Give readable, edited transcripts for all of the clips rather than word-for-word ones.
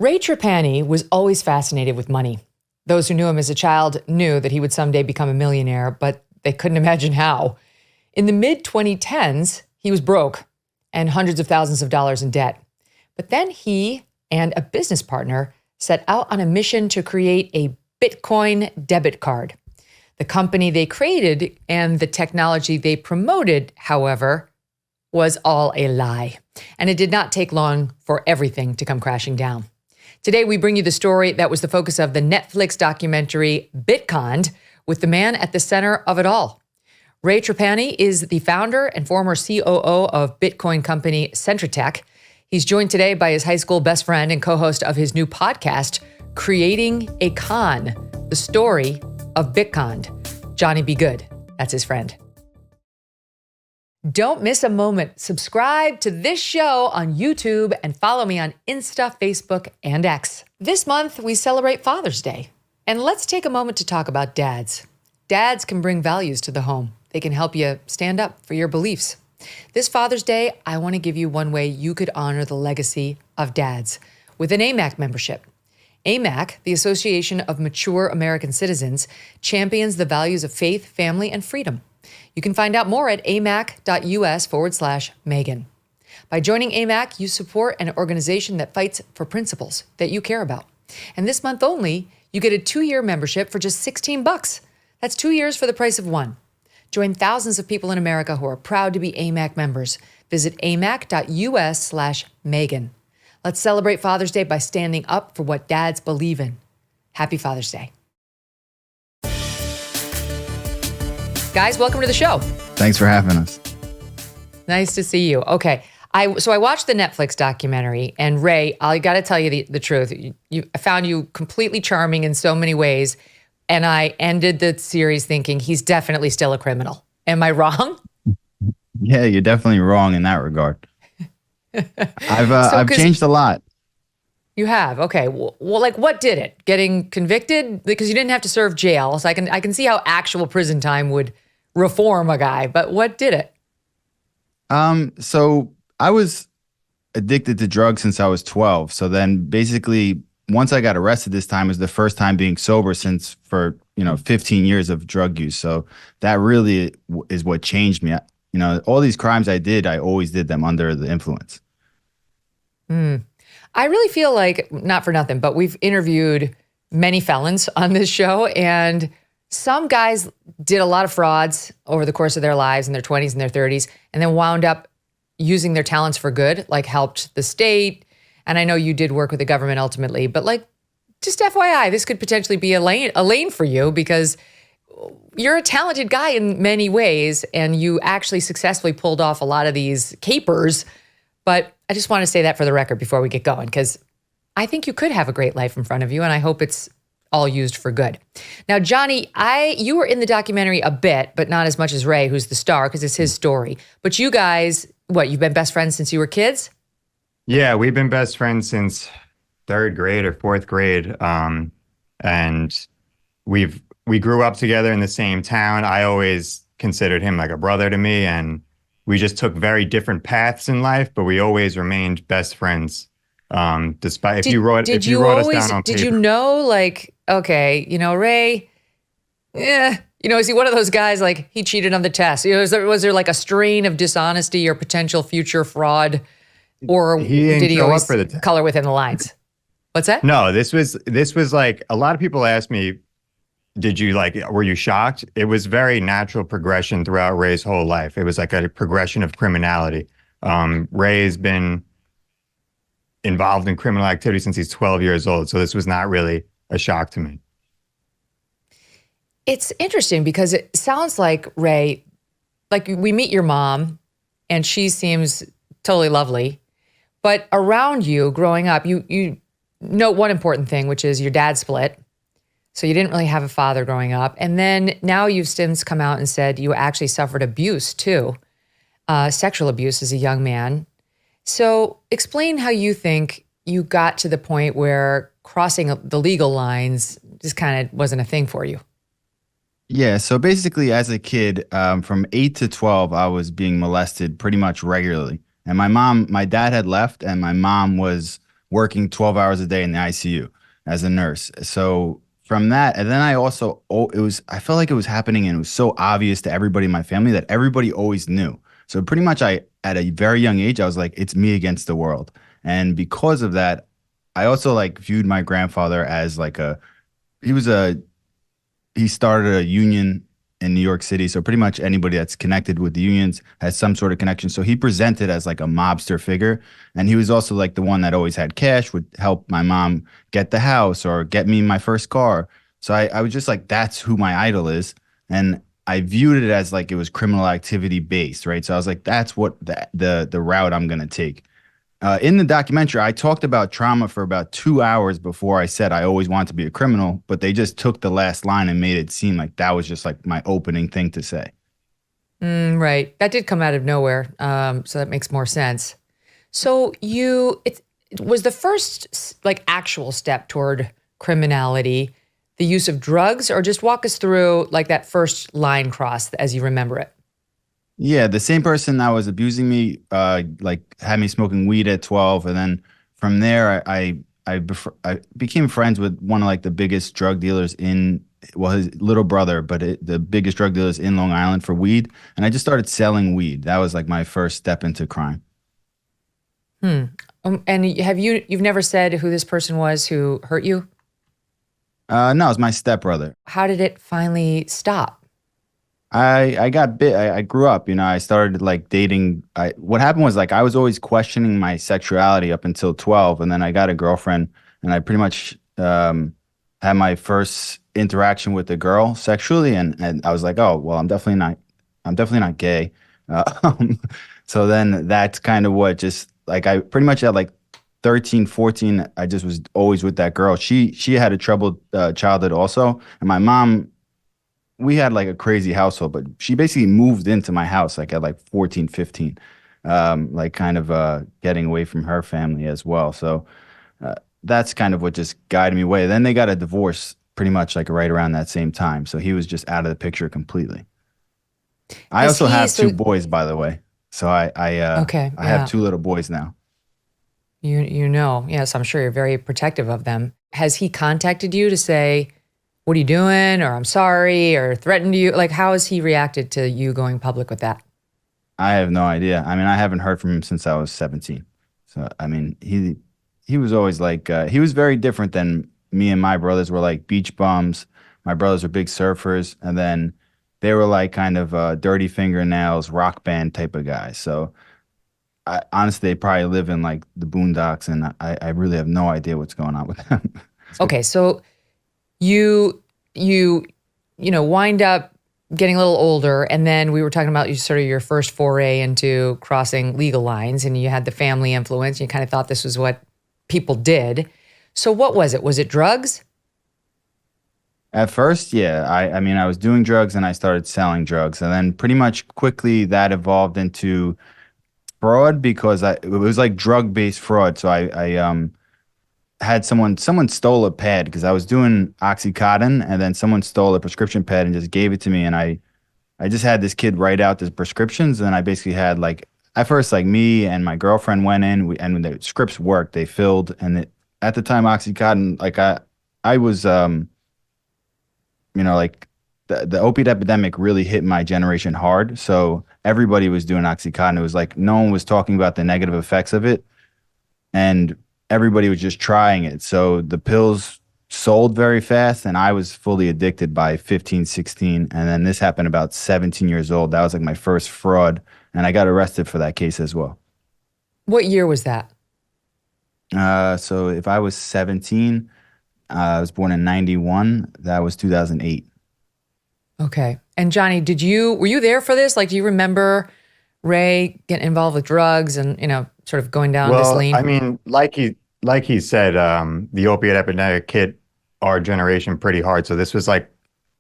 Ray Trapani was always fascinated with money. Those who knew him as a child knew that he would someday become a millionaire, but they couldn't imagine how. In the mid-2010s, he was broke and hundreds of thousands of dollars in debt. But then he and a business partner set out on a mission to create a Bitcoin debit card. The company they created and the technology they promoted, however, was all a lie. And it did not take long for everything to come crashing down. Today, we bring you the story that was the focus of the Netflix documentary Bitconned, with the man at the center of it all. Ray Trapani is the founder and former COO of Bitcoin company Centra. He's joined today by his high school best friend and co-host of his new podcast, Creating a Con, the story of Bitconned. Jonny B Good, that's his friend. Don't miss a moment. Subscribe to this show on YouTube and follow me on Insta, Facebook, and X. This month, we celebrate Father's Day. And let's take a moment to talk about dads. Dads can bring values to the home. They can help you stand up for your beliefs. This Father's Day, I want to give you one way you could honor the legacy of dads with an AMAC membership. AMAC, the Association of Mature American Citizens, champions the values of faith, family, and freedom. You can find out more at amac.us/Megyn. By joining AMAC, you support an organization that fights for principles that you care about. And this month only, you get a 2-year membership for just $16. That's 2 years for the price of one. Join thousands of people in America who are proud to be AMAC members. Visit amac.us/Megyn. Let's celebrate Father's Day by standing up for what dads believe in. Happy Father's Day. Guys, welcome to the show. Thanks for having us. Nice to see you. Okay. I watched the Netflix documentary, and Ray, I got to tell you the truth. I found you completely charming in so many ways, and I ended the series thinking he's definitely still a criminal. Am I wrong? Yeah, you're definitely wrong in that regard. I've changed a lot. You have? Okay. Well, like, what did it? Getting convicted? Because you didn't have to serve jail, so I can see how actual prison time would reform a guy. But what did it? So I was addicted to drugs since I was 12. So then basically, once I got arrested this time, was the first time being sober for 15 years of drug use. So that really is what changed me. All these crimes I did, I always did them under the influence. I really feel like, not for nothing, but we've interviewed many felons on this show, and some guys did a lot of frauds over the course of their lives in their 20s and their 30s, and then wound up using their talents for good, like helped the state. And I know you did work with the government ultimately, but like, just FYI, this could potentially be a lane for you, because you're a talented guy in many ways, and you actually successfully pulled off a lot of these capers. But I just want to say that for the record before we get going, because I think you could have a great life in front of you, and I hope it's all used for good. Now, Jonny, you were in the documentary a bit, but not as much as Ray, who's the star, because it's his story. But you guys, you've been best friends since you were kids? Yeah, we've been best friends since 3rd grade or 4th grade. And we grew up together in the same town. I always considered him like a brother to me, and we just took very different paths in life, but we always remained best friends. Despite if you wrote us down on paper. Did you know, like, okay, Ray, is he one of those guys like he cheated on the test? Was there like a strain of dishonesty or potential future fraud, or did he always color within the lines? What's that? No, this was like, a lot of people ask me, were you shocked? It was very natural progression throughout Ray's whole life. It was like a progression of criminality. Ray has been involved in criminal activity since he's 12 years old. So this was not really a shock to me. It's interesting because it sounds like, Ray, like we meet your mom and she seems totally lovely, but around you growing up, you note one important thing, which is your dad split. So you didn't really have a father growing up. And then now you've since come out and said you actually suffered abuse too, sexual abuse as a young man. So explain how you think you got to the point where crossing the legal lines just kind of wasn't a thing for you. Yeah, so basically as a kid, from 8 to 12, I was being molested pretty much regularly. And my dad had left, and my mom was working 12 hours a day in the ICU as a nurse. So from that, and then I also, I felt like it was happening and it was so obvious to everybody in my family that everybody always knew. So pretty much at a very young age, I was like, it's me against the world. And because of that, I also like viewed my grandfather as like he was he started a union in New York City. So pretty much anybody that's connected with the unions has some sort of connection. So he presented as like a mobster figure. And he was also like the one that always had cash, would help my mom get the house or get me my first car. So I was just like, that's who my idol is. And I viewed it as like it was criminal activity based, right? So I was like, that's what the route I'm going to take. In the documentary, I talked about trauma for about 2 hours before I said I always wanted to be a criminal, but they just took the last line and made it seem like that was just like my opening thing to say. Right. That did come out of nowhere. So that makes more sense. So it was the first like actual step toward criminality, the use of drugs, or just walk us through like that first line cross as you remember it. Yeah, the same person that was abusing me, like had me smoking weed at 12, and then from there, I became friends with one of like the biggest drug dealers his little brother, but the biggest drug dealers in Long Island for weed, and I just started selling weed. That was like my first step into crime. And you've never said who this person was who hurt you? No, it's my stepbrother. How did it finally stop? I got bit. I grew up, I started like dating. What happened was like I was always questioning my sexuality up until 12. And then I got a girlfriend and I pretty much had my first interaction with a girl sexually. And I was like, oh, well, I'm definitely not gay. So then that's kind of what just like I pretty much at like 13, 14, I just was always with that girl. She had a troubled childhood also. And my mom, we had like a crazy household, but she basically moved into my house like at like 14, 15, like kind of getting away from her family as well. So that's kind of what just guided me away. Then they got a divorce pretty much like right around that same time. So he was just out of the picture completely. I also have two boys, by the way. So I have two little boys now. Yes, I'm sure you're very protective of them. Has he contacted you to say, what are you doing? Or I'm sorry, or threatened you? Like, how has he reacted to you going public with that? I have no idea. I mean, I haven't heard from him since I was 17. So, I mean, he was always like, he was very different than me and my brothers were like beach bums. My brothers were big surfers. And then they were like kind of dirty fingernails, rock band type of guys. So, honestly, they probably live in like the boondocks, and I really have no idea what's going on with them. Okay, so you wind up getting a little older, and then we were talking about your first foray into crossing legal lines, and you had the family influence. And you kind of thought this was what people did. So what was it? Was it drugs? At first, yeah. I mean, I was doing drugs and I started selling drugs, and then pretty much quickly that evolved into fraud because it was like drug-based fraud. So I had someone stole a pad because I was doing Oxycontin, and then someone stole a prescription pad and just gave it to me, and I just had this kid write out the prescriptions, and I basically had like at first like me and my girlfriend went in, and when the scripts worked, they filled, and at the time Oxycontin, like I was like the opiate epidemic really hit my generation hard, so everybody was doing Oxycontin. It was like no one was talking about the negative effects of it, and everybody was just trying it. So the pills sold very fast, and I was fully addicted by 15, 16. And then this happened about 17 years old. That was like my first fraud, and I got arrested for that case as well. What year was that? So if I was 17, I was born in 91. That was 2008. Okay. And Jonny, were you there for this? Like, do you remember Ray getting involved with drugs and, sort of going down this lane? I mean, like he said, the opiate epidemic hit our generation pretty hard. So this was like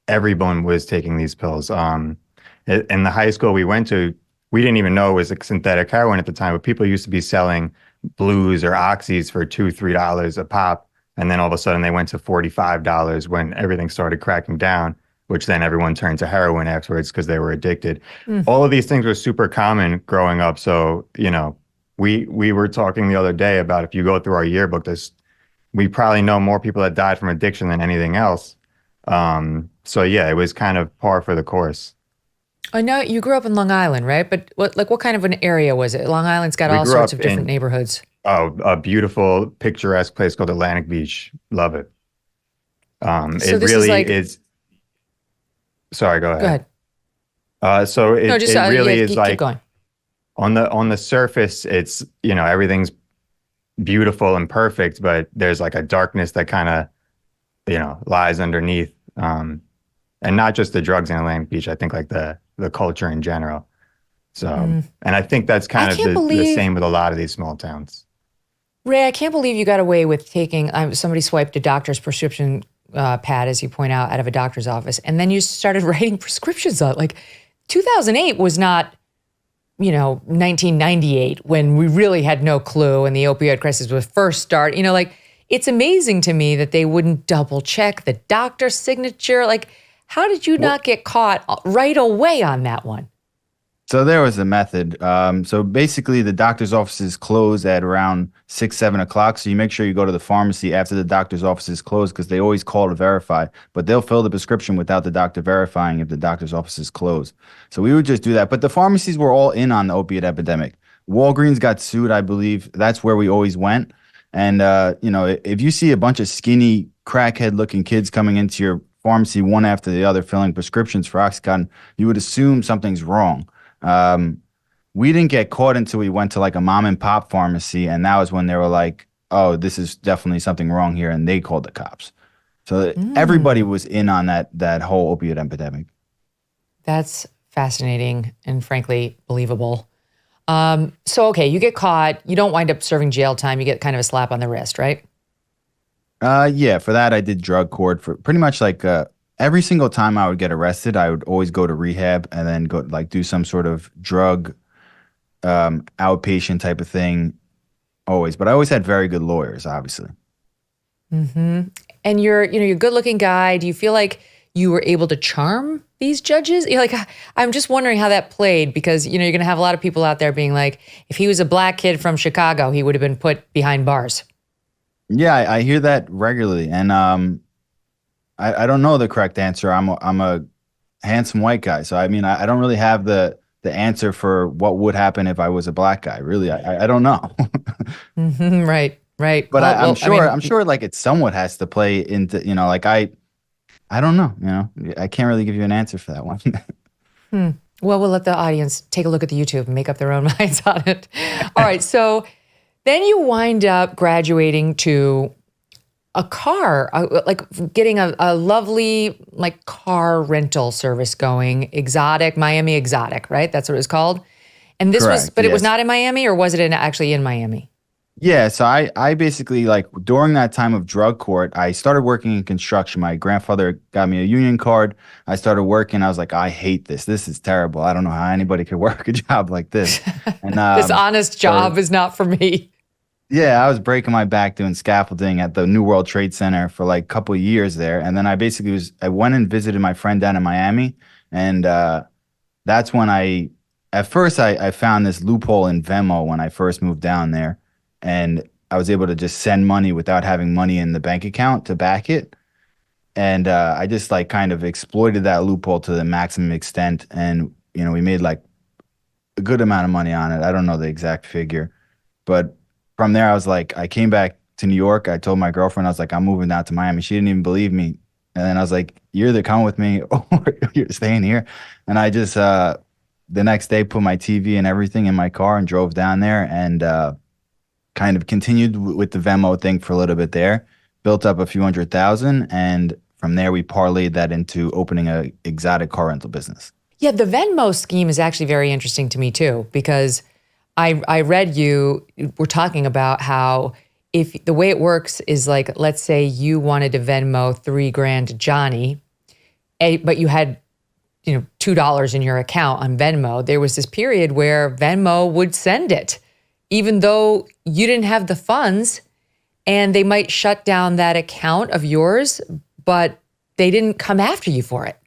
everyone was taking these pills. In the high school we went to, we didn't even know it was like synthetic heroin at the time, but people used to be selling blues or oxys for $2, $3 a pop. And then all of a sudden they went to $45 when everything started cracking down, which then everyone turned to heroin afterwards because they were addicted. All of these things were super common growing up. So, we were talking the other day about if you go through our yearbook, we probably know more people that died from addiction than anything else. So yeah, it was kind of par for the course. I know you grew up in Long Island, right? But what kind of an area was it? Long Island's got We all grew sorts up of different in neighborhoods. a beautiful, picturesque place called Atlantic Beach. Love it. So It this is really like, is. Sorry, go go ahead. ahead. So No, it just really yeah, is keep like going. on the surface, it's, everything's beautiful and perfect, but there's like a darkness that kind of, lies underneath. And not just the drugs in Atlantic Beach. I think like the culture in general. So, and I think that's I kind of can't the believe, same with a lot of these small towns. Ray, I can't believe you got away with taking, somebody swiped a doctor's prescription pad, as you point out of a doctor's office, and then you started writing prescriptions on it. Like 2008 was not, 1998 when we really had no clue and the opioid crisis was first start. Like it's amazing to me that they wouldn't double check the doctor's signature. Like, how did you not get caught right away on that one? So there was a method. So basically, the doctor's offices close at around 6, 7 o'clock. So you make sure you go to the pharmacy after the doctor's office is closed because they always call to verify. But they'll fill the prescription without the doctor verifying if the doctor's office is closed. So we would just do that. But the pharmacies were all in on the opiate epidemic. Walgreens got sued, I believe. That's where we always went. And, if you see a bunch of skinny, crackhead-looking kids coming into your pharmacy one after the other filling prescriptions for Oxycontin, you would assume something's wrong. We didn't get caught until we went to like a mom and pop pharmacy, and that was when they were like, "Oh, this is definitely something wrong here," and they called the cops. So everybody was in on that whole opiate epidemic. That's fascinating and frankly believable. So okay, you get caught, you don't wind up serving jail time, you get kind of a slap on the wrist, right? Yeah, for that I did drug court for pretty much like every single time I would get arrested, I would always go to rehab and then go like do some sort of drug outpatient type of thing always. But I always had very good lawyers, obviously. And you're a good-looking guy. Do you feel like you were able to charm these judges? I'm just wondering how that played because, you're going to have a lot of people out there being like, if he was a black kid from Chicago, he would have been put behind bars. Yeah, I hear that regularly. And I don't know the correct answer. I'm a handsome white guy. So, I mean, I don't really have the answer for what would happen if I was a black guy. Really, I don't know. Right. But Well, I'm sure like it somewhat has to play into, like I don't know, I can't really give you an answer for that one. Well, we'll let the audience take a look at the YouTube and make up their own minds on it. All right. So then you wind up graduating to a car, like getting a lovely like car rental service going, Miami Exotic, right? That's what it was called. And this Correct, but it was yes. not in Miami, or was it actually in Miami? Yeah, so I basically like during that time of drug court, I started working in construction. My grandfather got me a union card. I started working. I was like, I hate this. This is terrible. I don't know how anybody could work a job like this. And This honest job is not for me. yeah, I was breaking my back doing scaffolding at the New World Trade Center for like a couple of years there. And then I basically I went and visited my friend down in Miami. And that's when at first I found this loophole in Venmo when I first moved down there. And I was able to just send money without having money in the bank account to back it. And I just like kind of exploited that loophole to the maximum extent. And, we made like a good amount of money on it. I don't know the exact figure. But from there, I was like, I came back to New York. I told my girlfriend, I was like, I'm moving down to Miami. She didn't even believe me. And then I was like, you're either coming with me or you're staying here. And I just, the next day, put my TV and everything in my car and drove down there and kind of continued with the Venmo thing for a little bit there, built up a few $100,000. And from there, we parlayed that into opening a exotic car rental business. Yeah, the Venmo scheme is actually very interesting to me too, because I read you were talking about how if the way it works is like, let's say you wanted to Venmo $3,000 to Johnny, but you had, $2 in your account on Venmo. There was this period where Venmo would send it, even though you didn't have the funds, and they might shut down that account of yours, but they didn't come after you for it.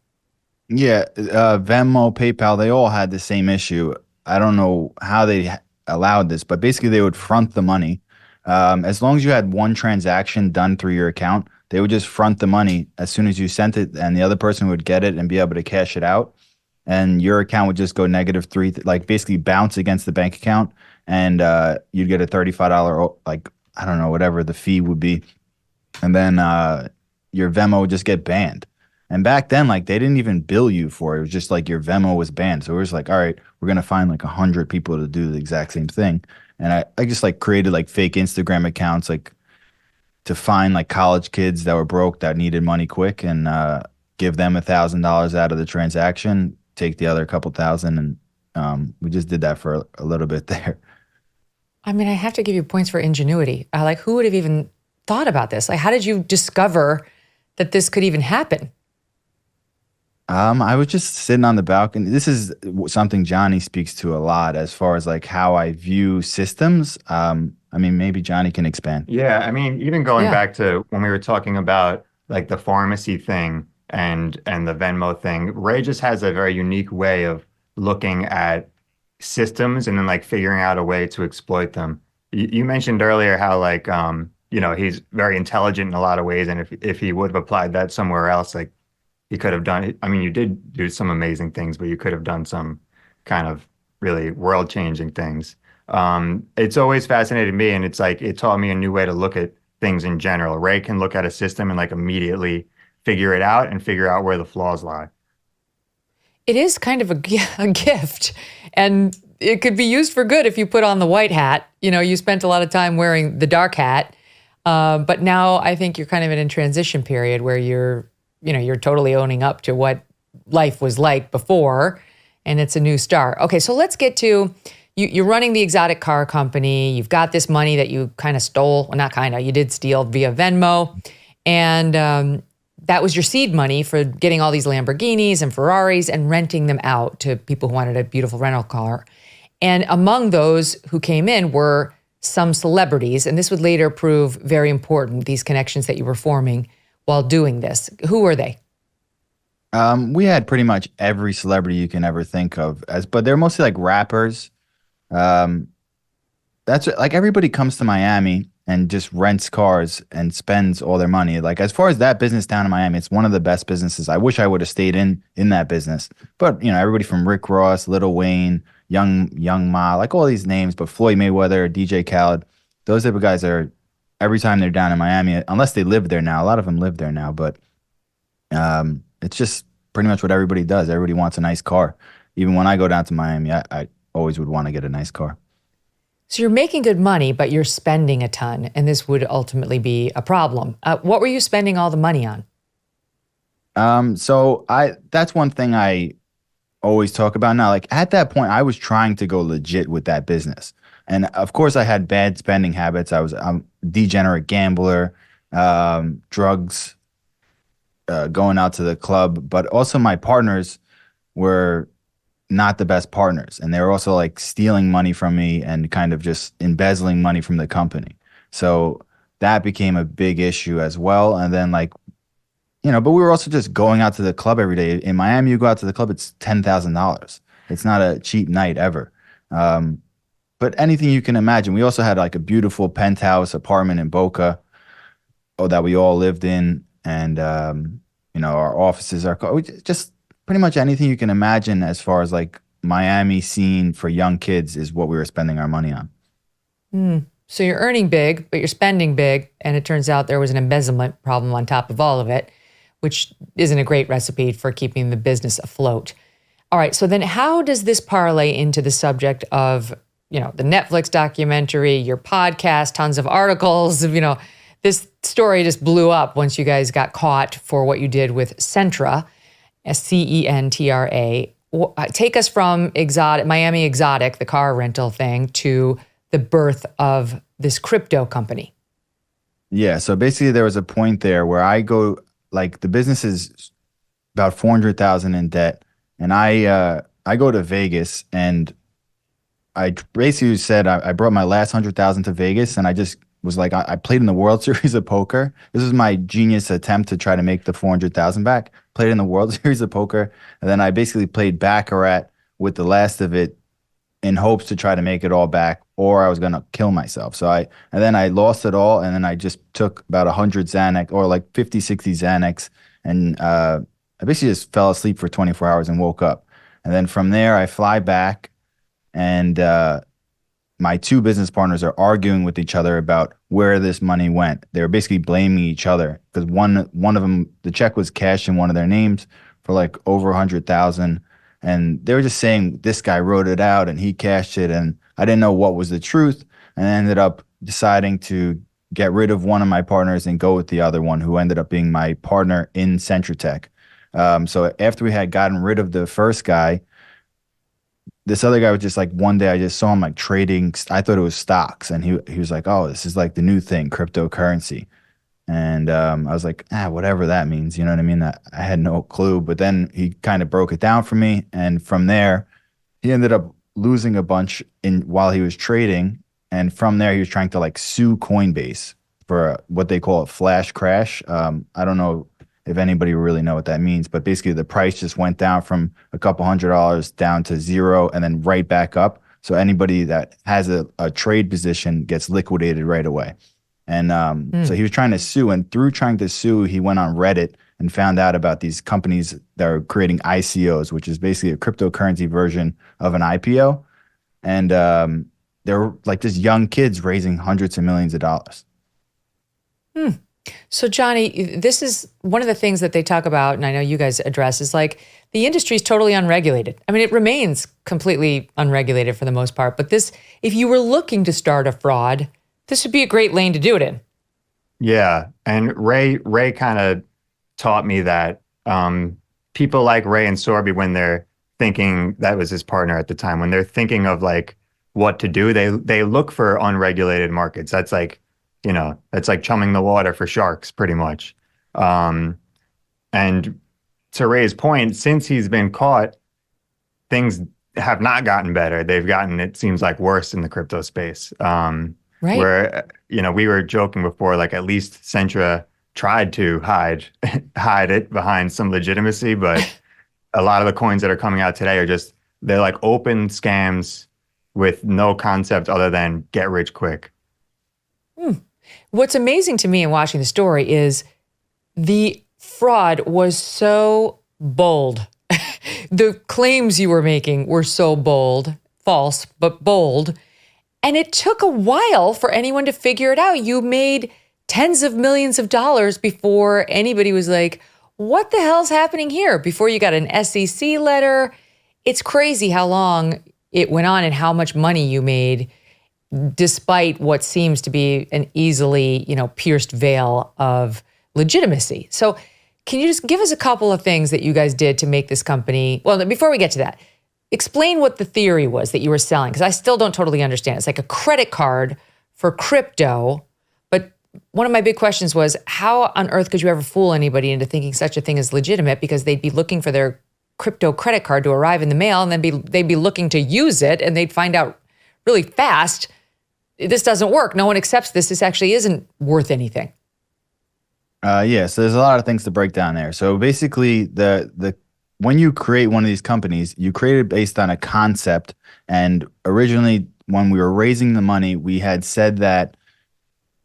Yeah, Venmo, PayPal, they all had the same issue. I don't know how they allowed this, but basically they would front the money. As long as you had one transaction done through your account, they would just front the money as soon as you sent it, and the other person would get it and be able to cash it out. And your account would just go -3, like basically bounce against the bank account, and you'd get a $35, like, I don't know, whatever the fee would be. And then your Venmo would just get banned. And back then, like, they didn't even bill you for it. It was just like your Venmo was banned. So it was like, all right, we're going to find like 100 people to do the exact same thing. And I just like created like fake Instagram accounts, like to find like college kids that were broke that needed money quick, and give them $1,000 out of the transaction, take the other couple thousand. And we just did that for a little bit there. I mean, I have to give you points for ingenuity. Like, who would have even thought about this? Like, how did you discover that this could even happen? I was just sitting on the balcony. This is something Jonny speaks to a lot as far as like how I view systems. I mean, maybe Jonny can expand. Yeah, I mean, even going Yeah. back to when we were talking about like the pharmacy thing and the Venmo thing, Ray just has a very unique way of looking at systems and then like figuring out a way to exploit them. You mentioned earlier how like he's very intelligent in a lot of ways, and if he would have applied that somewhere else, like he could have done it. I mean, you did do some amazing things, but you could have done some kind of really world-changing things. It's always fascinated me, and it's like it taught me a new way to look at things in general. Ray can look at a system and like immediately figure it out and figure out where the flaws lie. It is kind of a gift, and it could be used for good if you put on the white hat. You know, you spent a lot of time wearing the dark hat, but now I think you're kind of in a transition period where you're totally owning up to what life was like before, and it's a new start. Okay, so let's get to, you're running the exotic car company. You've got this money that you kind of stole. Well, not kind of, you did steal via Venmo. And that was your seed money for getting all these Lamborghinis and Ferraris and renting them out to people who wanted a beautiful rental car. And among those who came in were some celebrities, and this would later prove very important, these connections that you were forming while doing this. Who were they? We had pretty much every celebrity you can ever think of, but they're mostly like rappers. That's like everybody comes to Miami and just rents cars and spends all their money. Like as far as that business down in Miami, it's one of the best businesses. I wish I would have stayed in that business. But everybody from Rick Ross, Lil Wayne, Young Ma, like all these names, but Floyd Mayweather, DJ Khaled, those type of guys are every time they're down in Miami, unless they live there now. A lot of them live there now, but it's just pretty much what everybody does. Everybody wants a nice car. Even when I go down to Miami, I always would want to get a nice car. So you're making good money, but you're spending a ton, and this would ultimately be a problem. What were you spending all the money on? So that's one thing I always talk about now. Like at that point, I was trying to go legit with that business. And of course I had bad spending habits. I'm a degenerate gambler, drugs, going out to the club, but also my partners were not the best partners. And they were also like stealing money from me and kind of just embezzling money from the company. So that became a big issue as well. And then but we were also just going out to the club every day. In Miami, you go out to the club, it's $10,000. It's not a cheap night ever. But anything you can imagine. We also had like a beautiful penthouse apartment in Boca that we all lived in. And, our offices are just pretty much anything you can imagine as far as like Miami scene for young kids is what we were spending our money on. So you're earning big, but you're spending big. And it turns out there was an embezzlement problem on top of all of it, which isn't a great recipe for keeping the business afloat. All right. So then how does this parlay into the subject of, the Netflix documentary, your podcast, tons of articles, this story just blew up once you guys got caught for what you did with Centra, Centra. Take us from Miami Exotic, the car rental thing, to the birth of this crypto company. Yeah. So basically there was a point there where I go, like the business is about 400,000 in debt. And I go to Vegas, and I basically said I brought my last 100,000 to Vegas, and I just was like, I played in the World Series of Poker. This was my genius attempt to try to make the 400,000 back. Played in the World Series of Poker, and then I basically played Baccarat with the last of it in hopes to try to make it all back, or I was gonna kill myself. And then I lost it all, and then I just took about 100 Xanax, or like 50, 60 Xanax, and I basically just fell asleep for 24 hours and woke up. And then from there, I fly back, and my two business partners are arguing with each other about where this money went. They were basically blaming each other because one of them, the check was cashed in one of their names for like over 100,000, and they were just saying this guy wrote it out and he cashed it, and I didn't know what was the truth, and I ended up deciding to get rid of one of my partners and go with the other one, who ended up being my partner in Centra. So after we had gotten rid of the first guy, this other guy was just like, one day I just saw him like trading. I thought it was stocks, and he was like, "Oh, this is like the new thing, cryptocurrency." And I was like, whatever that means, you know what I mean? I had no clue. But then he kind of broke it down for me, and from there, he ended up losing a bunch while he was trading. And from there, he was trying to like sue Coinbase for what they call a flash crash. I don't know if anybody really know what that means, but basically the price just went down from a couple $100 down to zero and then right back up. So anybody that has a trade position gets liquidated right away. And so he was trying to sue, and through trying to sue, he went on Reddit and found out about these companies that are creating ICOs, which is basically a cryptocurrency version of an IPO. And they're like just young kids raising hundreds of millions of dollars. So Jonny, this is one of the things that they talk about, and I know you guys address, is like the industry is totally unregulated. I mean, it remains completely unregulated for the most part, but this, if you were looking to start a fraud, this would be a great lane to do it in. Yeah, and Ray kind of taught me that people like Ray and Sorby, when they're thinking, that was his partner at the time, when they're thinking of like what to do, they look for unregulated markets. That's like, that's like chumming the water for sharks, pretty much. And to Ray's point, since he's been caught, things have not gotten better. They've gotten, it seems like, worse in the crypto space. Right. Where, we were joking before, like at least Centra tried to hide it behind some legitimacy, but a lot of the coins that are coming out today are just, they're like open scams with no concept other than get rich quick. What's amazing to me in watching the story is the fraud was so bold. The claims you were making were so bold, false, but bold. And it took a while for anyone to figure it out. You made tens of millions of dollars before anybody was like, what the hell's happening here? Before you got an SEC letter. It's crazy how long it went on and how much money you made, despite what seems to be an easily, pierced veil of legitimacy. So can you just give us a couple of things that you guys did to make this company? Well, before we get to that, explain what the theory was that you were selling, because I still don't totally understand. It's like a credit card for crypto. But one of my big questions was, how on earth could you ever fool anybody into thinking such a thing is legitimate? Because they'd be looking for their crypto credit card to arrive in the mail, and then they'd be looking to use it, and they'd find out really fast, this doesn't work. No one accepts this. This actually isn't worth anything. Yeah, so there's a lot of things to break down there. So basically, the when you create one of these companies, you create it based on a concept. And originally, when we were raising the money, we had said that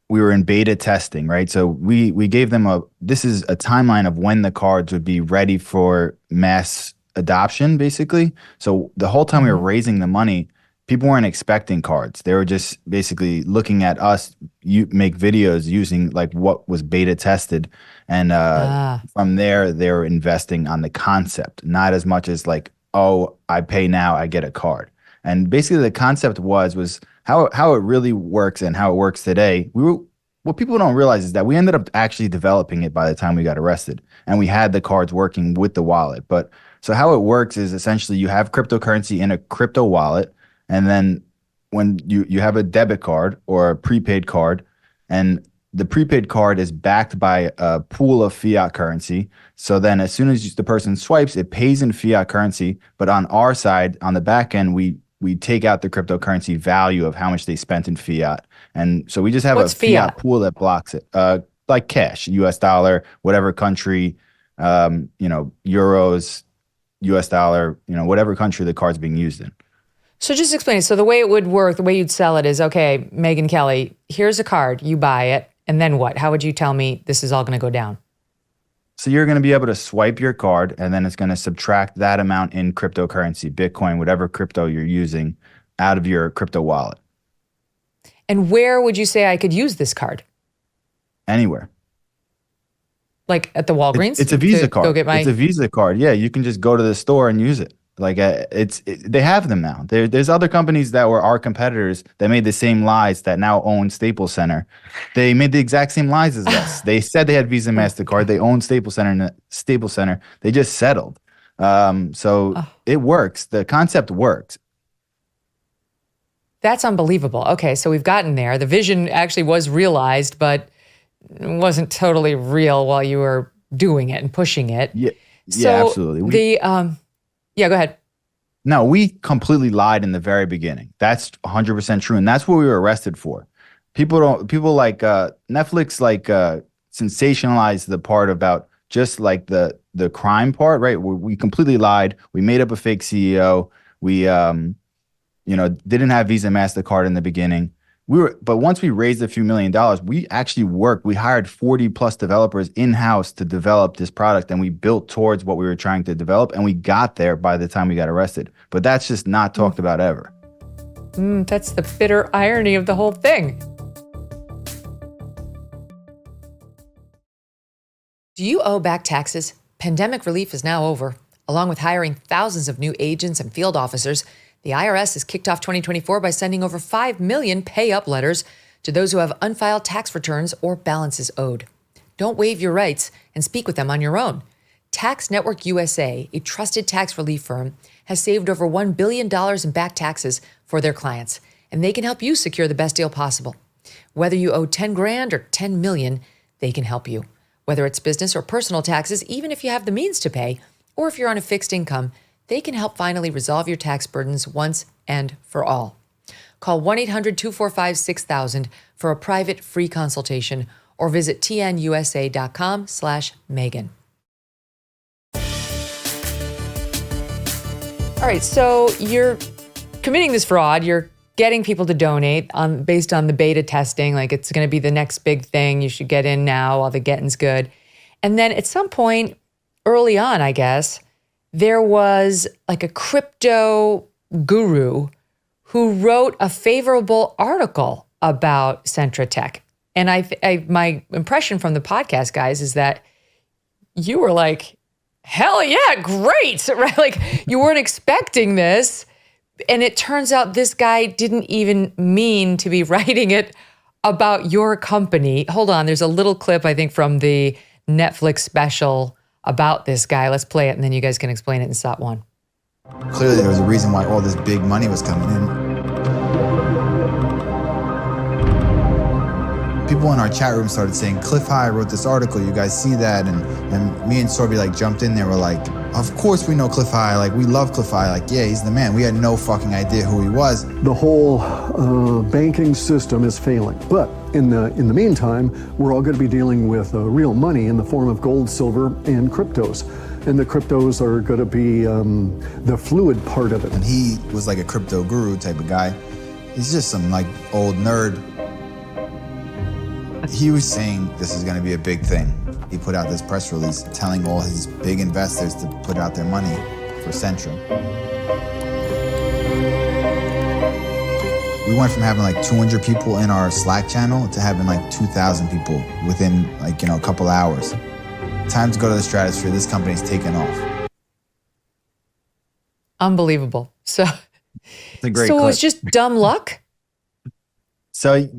we were in beta testing, right? So we gave them this is a timeline of when the cards would be ready for mass adoption, basically. So the whole time we were raising the money, people weren't expecting cards. They were just basically looking at us make videos using like what was beta tested. And from there, they were investing on the concept, not as much as like, oh, I pay now, I get a card. And basically the concept was how it really works and how it works today. What people don't realize is that we ended up actually developing it by the time we got arrested, and we had the cards working with the wallet. But so how it works is essentially you have cryptocurrency in a crypto wallet, and then when you have a debit card or a prepaid card, and the prepaid card is backed by a pool of fiat currency. So then as soon as the person swipes, it pays in fiat currency. But on our side, on the back end, we take out the cryptocurrency value of how much they spent in fiat. And so we just have What's a fiat pool that blocks it, like cash, US dollar, whatever country, euros, US dollar, whatever country the card's being used in. So just explain it. So the way it would work, the way you'd sell it is, okay, Megyn Kelly, here's a card, you buy it, and then what? How would you tell me this is all going to go down? So you're going to be able to swipe your card, and then it's going to subtract that amount in cryptocurrency, Bitcoin, whatever crypto you're using, out of your crypto wallet. And where would you say I could use this card? Anywhere. Like at the Walgreens? It's a Visa card. Go get my... It's a Visa card. Yeah, you can just go to the store and use it. Like they have them now. There's other companies that were our competitors that made the same lies that now own Staples Center. They made the exact same lies as us. They said they had Visa, MasterCard. They own Staples Center. They just settled. It works. The concept works. That's unbelievable. Okay, so we've gotten there. The vision actually was realized, but it wasn't totally real while you were doing it and pushing it. Yeah, so absolutely. Yeah, go ahead. No, we completely lied in the very beginning. That's 100% true, and that's what we were arrested for. People like Netflix sensationalized the part about just like the crime part, right? We completely lied. We made up a fake CEO. We didn't have Visa, MasterCard in the beginning. But once we raised a few $1 million, we actually worked. We hired 40 plus developers in-house to develop this product, and we built towards what we were trying to develop, and we got there by the time we got arrested. But that's just not talked about ever. That's the bitter irony of the whole thing. Do you owe back taxes? Pandemic relief is now over. Along with hiring thousands of new agents and field officers, the IRS has kicked off 2024 by sending over 5 million pay-up letters to those who have unfiled tax returns or balances owed. Don't waive your rights and speak with them on your own. Tax Network USA, a trusted tax relief firm, has saved over $1 billion in back taxes for their clients, and they can help you secure the best deal possible. Whether you owe 10 grand or 10 million, they can help you. Whether it's business or personal taxes, even if you have the means to pay, or if you're on a fixed income, they can help finally resolve your tax burdens once and for all. Call 1-800-245-6000 for a private free consultation or visit tnusa.com/Megyn. All right, so you're committing this fraud. You're getting people to donate based on the beta testing, like it's going to be the next big thing. You should get in now while the getting's good. And then at some point early on, I guess, there was like a crypto guru who wrote a favorable article about Centra Tech. And my impression from the podcast, guys, is that you were like, hell yeah, great, right? Like you weren't expecting this. And it turns out this guy didn't even mean to be writing it about your company. Hold on, there's a little clip, I think, from the Netflix special about this guy. Let's play it, and then you guys can explain it in SOT 1. Clearly, there was a reason why all this big money was coming in. People in our chat room started saying, Cliff High wrote this article, you guys see that? And me and Sorby jumped in there, we're like, of course we know Cliff High, we love Cliff High, yeah, he's the man. We had no fucking idea who he was. The whole banking system is failing. But in the meantime, we're all going to be dealing with real money in the form of gold, silver, and cryptos. And the cryptos are going to be the fluid part of it. And he was like a crypto guru type of guy. He's just some old nerd. He was saying this is going to be a big thing. He put out this press release telling all his big investors to put out their money for Centra. We went from having 200 people in our Slack channel to having 2,000 people within a couple hours. Time to go to the stratosphere. This company's taken off. Unbelievable. So it's a great clip. It was just dumb luck? So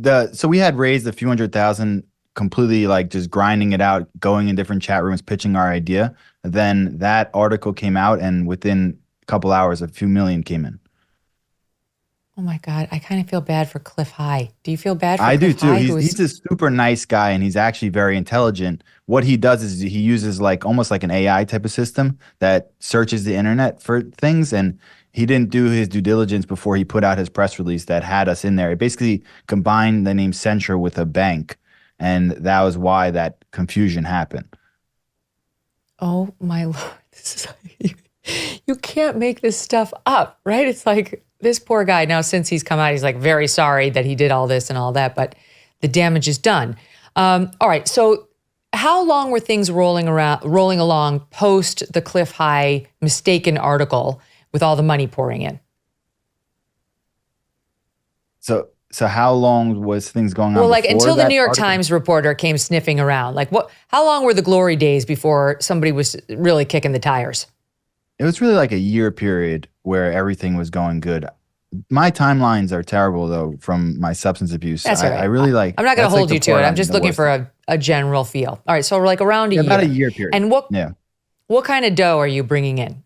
we had raised a few $100,000 completely just grinding it out, going in different chat rooms, pitching our idea. Then that article came out, and within a couple hours, a few million came in. Oh my God, I kind of feel bad for Cliff High. Do you feel bad for I Cliff do too. High? He's a super nice guy, and he's actually very intelligent. What he does is he uses almost like an AI type of system that searches the internet for things, and he didn't do his due diligence before he put out his press release that had us in there. It basically combined the name Centra with a bank, and that was why that confusion happened. Oh my Lord. You can't make this stuff up, right? It's This poor guy. Now, since he's come out, he's like very sorry that he did all this and all that, but the damage is done. All right. So how long were things rolling along post the Cliff High mistaken article with all the money pouring in? So how long was things going on? Well, like until the New York article? Times reporter came sniffing around. Like how long were the glory days before somebody was really kicking the tires? It was really like a year period where everything was going good. My timelines are terrible though from my substance abuse. That's all right. I really like. I'm not going to hold like you to it. I'm just looking for a general feel. All right, so we're like around a year. About a year period. And what kind of dough are you bringing in?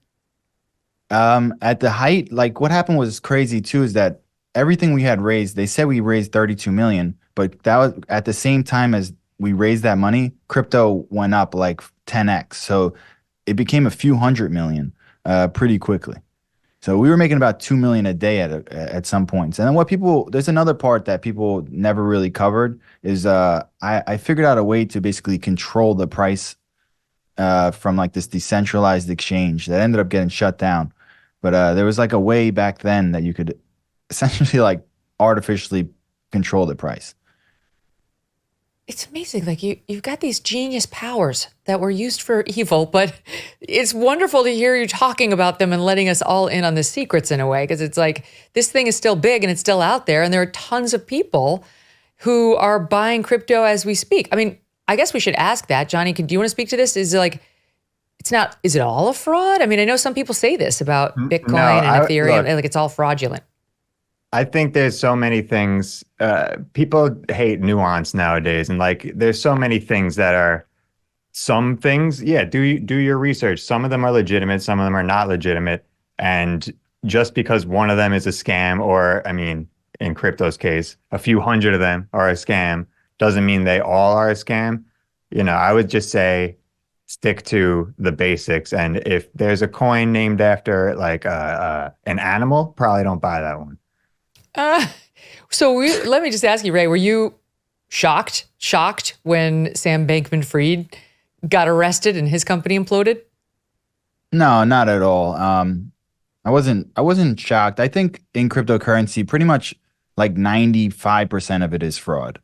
At the height, like what happened was crazy too, is that everything we had raised, they said we raised 32 million, but that was at the same time as we raised that money, crypto went up like 10x. So it became a few hundred million pretty quickly. So we were making about 2 million a day at some points. And then there's another part that people never really covered is I figured out a way to basically control the price from like this decentralized exchange that ended up getting shut down. But there was like a way back then that you could essentially like artificially control the price. It's amazing. Like you've got these genius powers that were used for evil, but it's wonderful to hear you talking about them and letting us all in on the secrets in a way, because it's like this thing is still big and it's still out there, and there are tons of people who are buying crypto as we speak. I mean, I guess we should ask that. Jonny, do you want to speak to this? Is it all a fraud? I mean, I know some people say this about Bitcoin and Ethereum, like it's all fraudulent. I think there's so many things. People hate nuance nowadays, and like there's so many things that are some things. Yeah, do your research. Some of them are legitimate, some of them are not legitimate, and just because one of them is a scam, or I mean, in crypto's case, a few hundred of them are a scam, doesn't mean they all are a scam. You know, I would just say stick to the basics, and if there's a coin named after like an animal, probably don't buy that one. Let me just ask you, Ray, were you shocked when Sam Bankman-Fried got arrested and his company imploded? No, not at all. I wasn't shocked. I think in cryptocurrency, pretty much like 95% of it is fraud.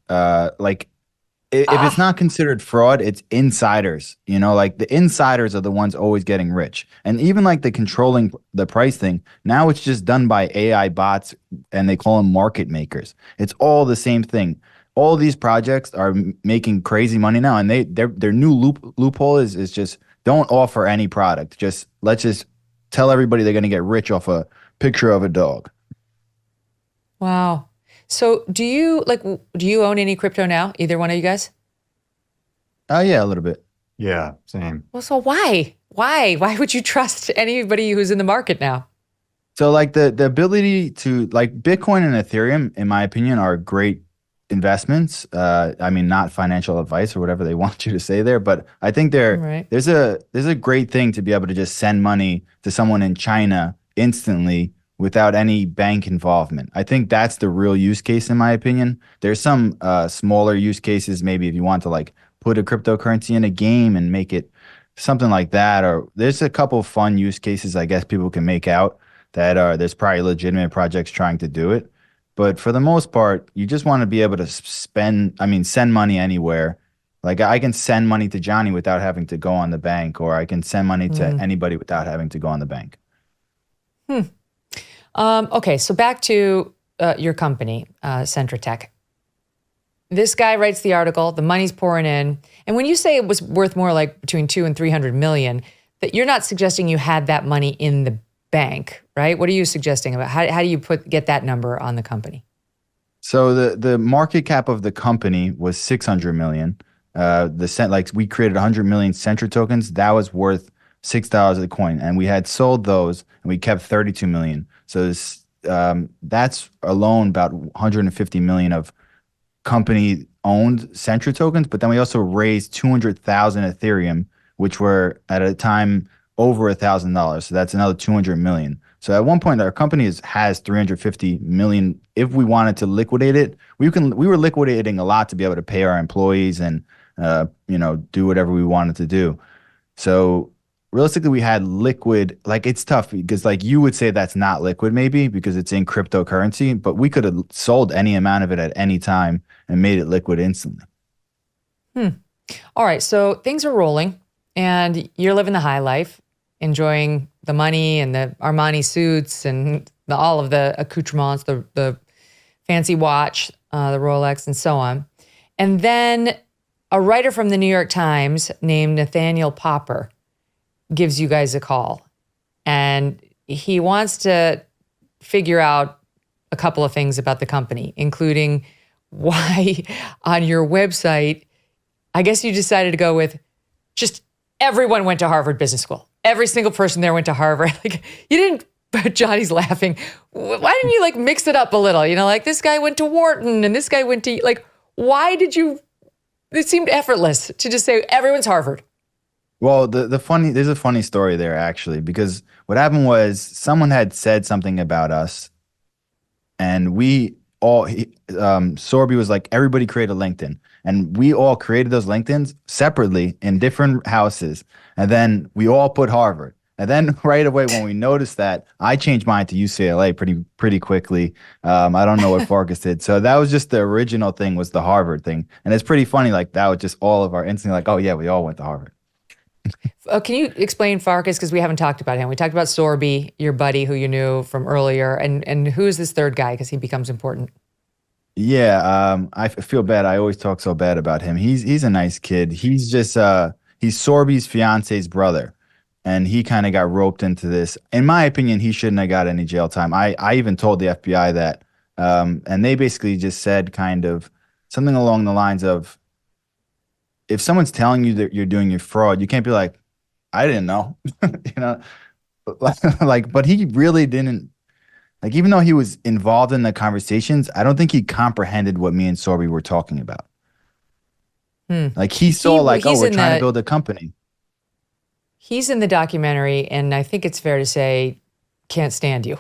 If it's not considered fraud, it's insiders. You know, like the insiders are the ones always getting rich. And even like the controlling the price thing, now it's just done by AI bots, and they call them market makers. It's all the same thing. All these projects are making crazy money now, and their new loophole is just don't offer any product. Let's just tell everybody they're going to get rich off a picture of a dog. Wow. So do you own any crypto now? Either one of you guys? Yeah, a little bit. Yeah, same. Well, so why? Why would you trust anybody who's in the market now? So like the ability to like Bitcoin and Ethereum, in my opinion, are great investments. I mean, not financial advice or whatever they want you to say there, but I think there's a great thing to be able to just send money to someone in China instantly without any bank involvement. I think that's the real use case, in my opinion. There's some smaller use cases, maybe if you want to like put a cryptocurrency in a game and make it something like that, or there's a couple of fun use cases I guess people can make out that there's probably legitimate projects trying to do it. But for the most part, you just want to be able to send money anywhere. Like I can send money to Jonny without having to go on the bank, or I can send money to anybody without having to go on the bank. Okay, so back to your company, Centra Tech. This guy writes the article, the money's pouring in. And when you say it was worth more like between 200 and 300 million, that you're not suggesting you had that money in the bank, right? What are you suggesting about how do you get that number on the company? So the market cap of the company was 600 million. We created 100 million Centra tokens. That was worth $6 a coin, and we had sold those, and we kept 32 million. So that's alone about 150 million of company-owned Centra tokens. But then we also raised 200,000 Ethereum, which were at a time over $1,000. So that's another 200 million. So at one point, our company has 350 million. If we wanted to liquidate it, we were liquidating a lot to be able to pay our employees and do whatever we wanted to do. So realistically, we had liquid. Like, it's tough because, like, you would say that's not liquid, maybe because it's in cryptocurrency, but we could have sold any amount of it at any time and made it liquid instantly. All right, so things are rolling, and you're living the high life, enjoying the money and the Armani suits and all of the accoutrements, the fancy watch, the Rolex, and so on. And then a writer from the New York Times named Nathaniel Popper gives you guys a call, and he wants to figure out a couple of things about the company, including why on your website, I guess you decided to go with just everyone went to Harvard Business School. Every single person there went to Harvard. Like, you didn't, but Johnny's laughing. Why didn't you like mix it up a little? You know, like this guy went to Wharton and this guy went to, like, why did you, it seemed effortless to just say everyone's Harvard. Well, there's a funny story there actually, because what happened was someone had said something about us, and Sorby was like, everybody create a LinkedIn, and we all created those LinkedIns separately in different houses, and then we all put Harvard. And then right away when we noticed that, I changed mine to UCLA pretty quickly. I don't know what Farkas did. So that was just the original thing, was the Harvard thing, and it's pretty funny. Like, that was just all of our instantly like, oh yeah, we all went to Harvard. Can you explain Farkas? Because we haven't talked about him. We talked about Sorby, your buddy who you knew from earlier. And who is this third guy? Because he becomes important. Yeah, I feel bad. I always talk so bad about him. He's a nice kid. He's just he's Sorby's fiance's brother, and he kind of got roped into this. In my opinion, he shouldn't have got any jail time. I even told the FBI that, and they basically just said kind of something along the lines of, if someone's telling you that you're doing your fraud, you can't be like, I didn't know, you know, like, but he really didn't, like, even though he was involved in the conversations, I don't think he comprehended what me and Sorby were talking about. Like, he saw like, oh, we're trying to build a company. He's in the documentary, and I think it's fair to say, can't stand you.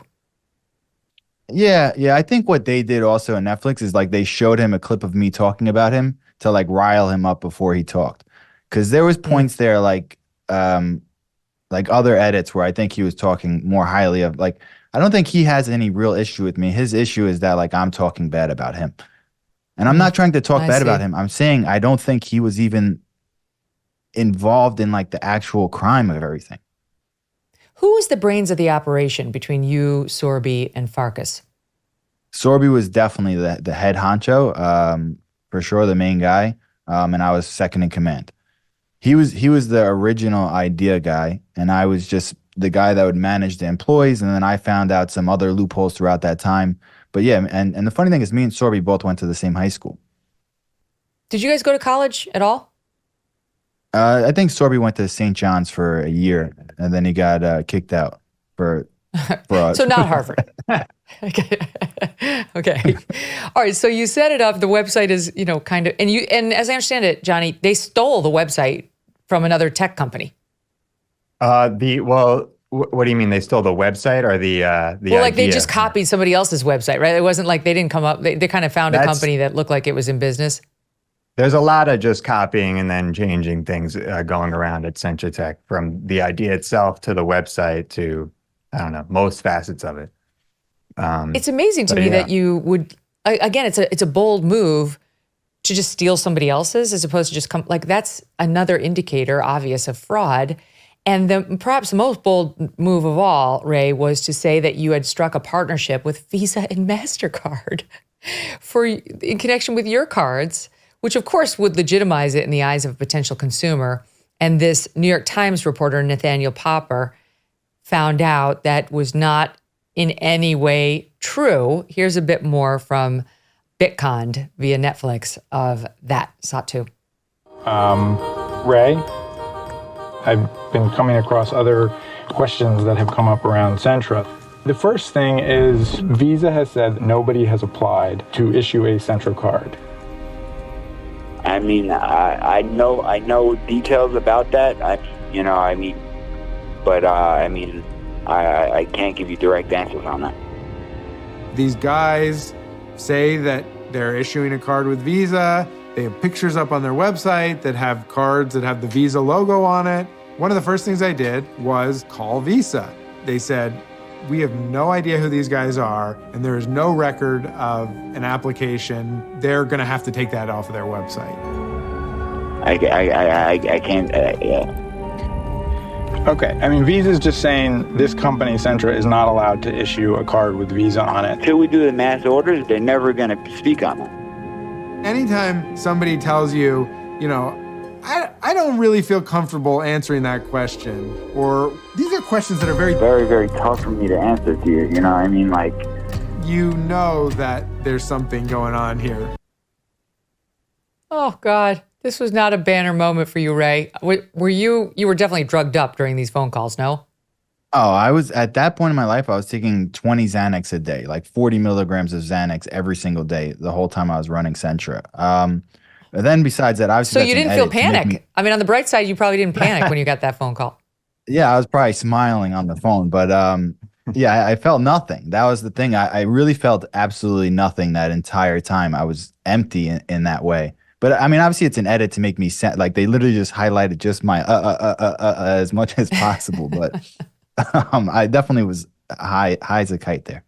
Yeah. I think what they did also on Netflix is like, they showed him a clip of me talking about him to like rile him up before he talked. Cause there was points there like other edits where I think he was talking more highly of, like, I don't think he has any real issue with me. His issue is that like I'm talking bad about him. And I'm not trying to talk bad about him. I'm saying I don't think he was even involved in like the actual crime of everything. Who was the brains of the operation between you, Sorby, and Farkas? Sorby was definitely the head honcho, for sure, the main guy, and I was second in command. He was the original idea guy, and I was just the guy that would manage the employees, and then I found out some other loopholes throughout that time. But yeah, and the funny thing is, me and Sorby both went to the same high school. Did you guys go to college at all? I think Sorby went to St. John's for a year, and then he got kicked out for fraud. So not Harvard. Okay. All right. So you set it up. The website is, you know, kind of, and as I understand it, Johnny, they stole the website from another tech company. What do you mean? They stole the website or the well, like idea? they just copied somebody else's website, right? It wasn't like they didn't come up. They kind of found a company that looked like it was in business. There's a lot of just copying and then changing things going around at Centra Tech, from the idea itself to the website to, I don't know, most facets of it. It's amazing to me that you would, again, it's a bold move to just steal somebody else's as opposed to just come, like, that's another indicator, obvious, of fraud. And perhaps the most bold move of all, Ray, was to say that you had struck a partnership with Visa and MasterCard in connection with your cards, which of course would legitimize it in the eyes of a potential consumer. And this New York Times reporter, Nathaniel Popper, found out that was not in any way true. Here's a bit more from Bitconned via Netflix of that SOT2. Ray, I've been coming across other questions that have come up around Centra. The first thing is Visa has said nobody has applied to issue a Centra card. I mean, I know details about that. I can't give you direct answers on that. These guys say that they're issuing a card with Visa. They have pictures up on their website that have cards that have the Visa logo on it. One of the first things I did was call Visa. They said, we have no idea who these guys are, and there is no record of an application. They're going to have to take that off of their website. I can't. Yeah. Okay, I mean, Visa's just saying this company, Centra, is not allowed to issue a card with Visa on it. Until we do the mass orders, they're never going to speak on it. Anytime somebody tells you, you know, I don't really feel comfortable answering that question, or these are questions that are very, very, very tough for me to answer to you. You know what I mean? Like, you know that there's something going on here. Oh, God. This was not a banner moment for you, Ray. Were you were definitely drugged up during these phone calls, no? Oh, I was at that point in my life, I was taking 20 Xanax a day, like 40 milligrams of Xanax every single day, the whole time I was running Centra. But then besides that, obviously, So you didn't feel panic. I mean, on the bright side, you probably didn't panic when you got that phone call. Yeah, I was probably smiling on the phone, but yeah, I felt nothing. That was the thing. I really felt absolutely nothing that entire time. I was empty in that way. But I mean, obviously, it's an edit to make me like they literally just highlighted just my as much as possible. But I definitely was high as a kite there.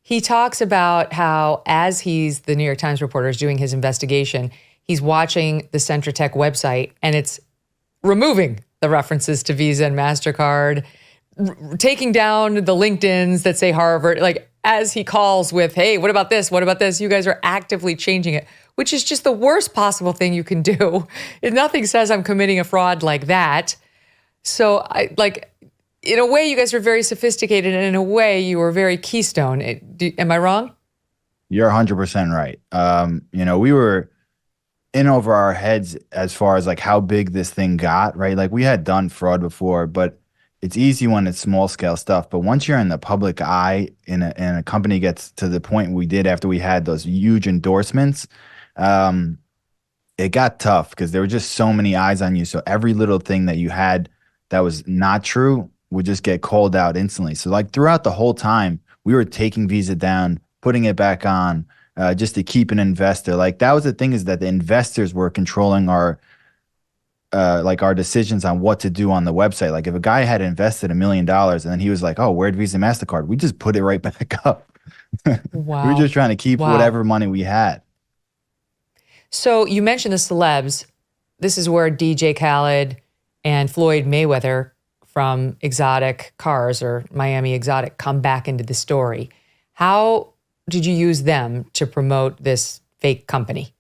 He talks about how, as he's the New York Times reporter is doing his investigation, he's watching the Centra Tech website, and it's removing the references to Visa and MasterCard, taking down the LinkedIns that say Harvard, like as he calls with, hey, what about this? What about this? You guys are actively changing it, which is just the worst possible thing you can do. Nothing says I'm committing a fraud like that. So in a way, you guys are very sophisticated, and in a way, you were very Keystone. Am I wrong? You're 100% right. You know, we were in over our heads as far as like how big this thing got, right? Like we had done fraud before, but it's easy when it's small scale stuff. But once you're in the public eye and a company gets to the point we did after we had those huge endorsements, it got tough because there were just so many eyes on you. So every little thing that you had that was not true would just get called out instantly. So like throughout the whole time, we were taking Visa down, putting it back on, just to keep an investor. Like that was the thing, is that the investors were controlling our decisions on what to do on the website. Like if a guy had invested $1 million and then he was like, oh, where'd Visa MasterCard? We just put it right back up. Wow. We were just trying to keep whatever money we had. So you mentioned the celebs. This is where DJ Khaled and Floyd Mayweather from Exotic Cars or Miami Exotic come back into the story. How did you use them to promote this fake company?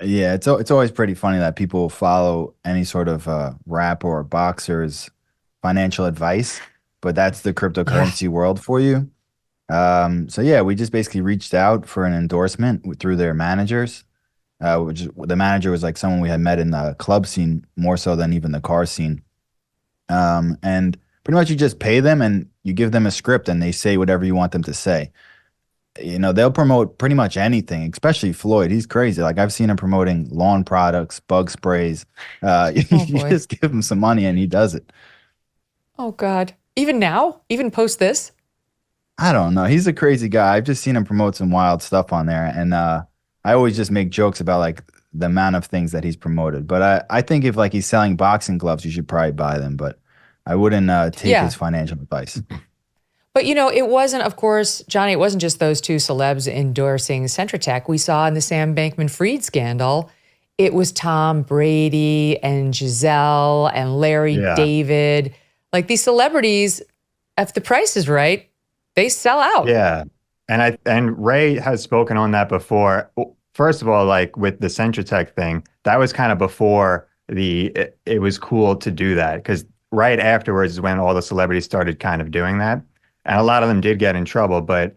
Yeah, it's always pretty funny that people follow any sort of rap or boxer's financial advice, but that's the cryptocurrency world for you. So yeah, we just basically reached out for an endorsement through their managers. Which the manager was like someone we had met in the club scene more so than even the car scene. And pretty much you just pay them and you give them a script and they say whatever you want them to say. You know, they'll promote pretty much anything, especially Floyd. He's crazy. Like I've seen him promoting lawn products, bug sprays. You just give him some money and he does it. Oh, God. Even now? Even post this? I don't know. He's a crazy guy. I've just seen him promote some wild stuff on there. And I always just make jokes about like the amount of things that he's promoted. But I think if like he's selling boxing gloves, you should probably buy them. But I wouldn't take his financial advice. But, you know, it wasn't, of course, Johnny, it wasn't just those two celebs endorsing Centra Tech. We saw in the Sam Bankman-Fried scandal, it was Tom Brady and Giselle and Larry David. Like these celebrities, if the price is right, they sell out. Yeah. And Ray has spoken on that before. First of all, like with the Centra Tech thing, that was kind of before it was cool to do that, because right afterwards is when all the celebrities started kind of doing that. And a lot of them did get in trouble, but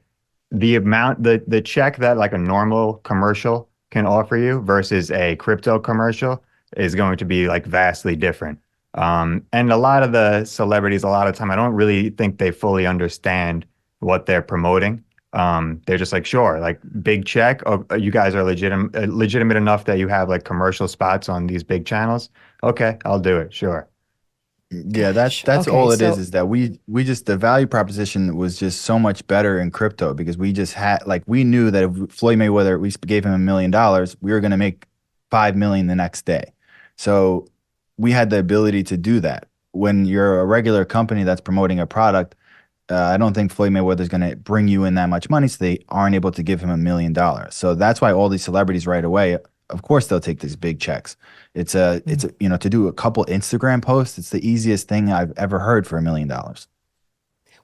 the amount, the check that like a normal commercial can offer you versus a crypto commercial is going to be like vastly different. And a lot of the celebrities, a lot of time, I don't really think they fully understand what they're promoting. They're just like, sure, like big check. Oh, you guys are legitimate enough that you have like commercial spots on these big channels. Okay, I'll do it. Sure. Yeah, that's okay, all it is that we just, the value proposition was just so much better in crypto, because we just had, like, we knew that if Floyd Mayweather, we gave him $1 million, we were going to make $5 million the next day. So we had the ability to do that. When you're a regular company that's promoting a product, I don't think Floyd Mayweather's going to bring you in that much money, so they aren't able to give him $1 million. So that's why all these celebrities right away, of course, they'll take these big checks. It's a to do a couple Instagram posts, it's the easiest thing I've ever heard for $1 million.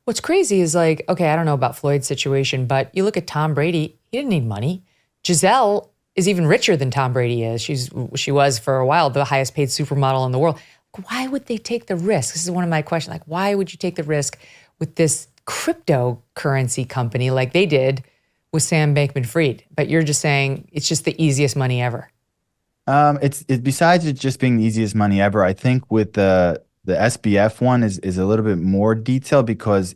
What's crazy is like, okay, I don't know about Floyd's situation, but you look at Tom Brady, he didn't need money. Giselle is even richer than Tom Brady is. She was for a while the highest paid supermodel in the world. Why would they take the risk? This is one of my questions. Like, why would you take the risk with this cryptocurrency company like they did with Sam Bankman-Fried? But you're just saying it's just the easiest money ever. It's besides it just being the easiest money ever, I think with the SBF one is a little bit more detailed because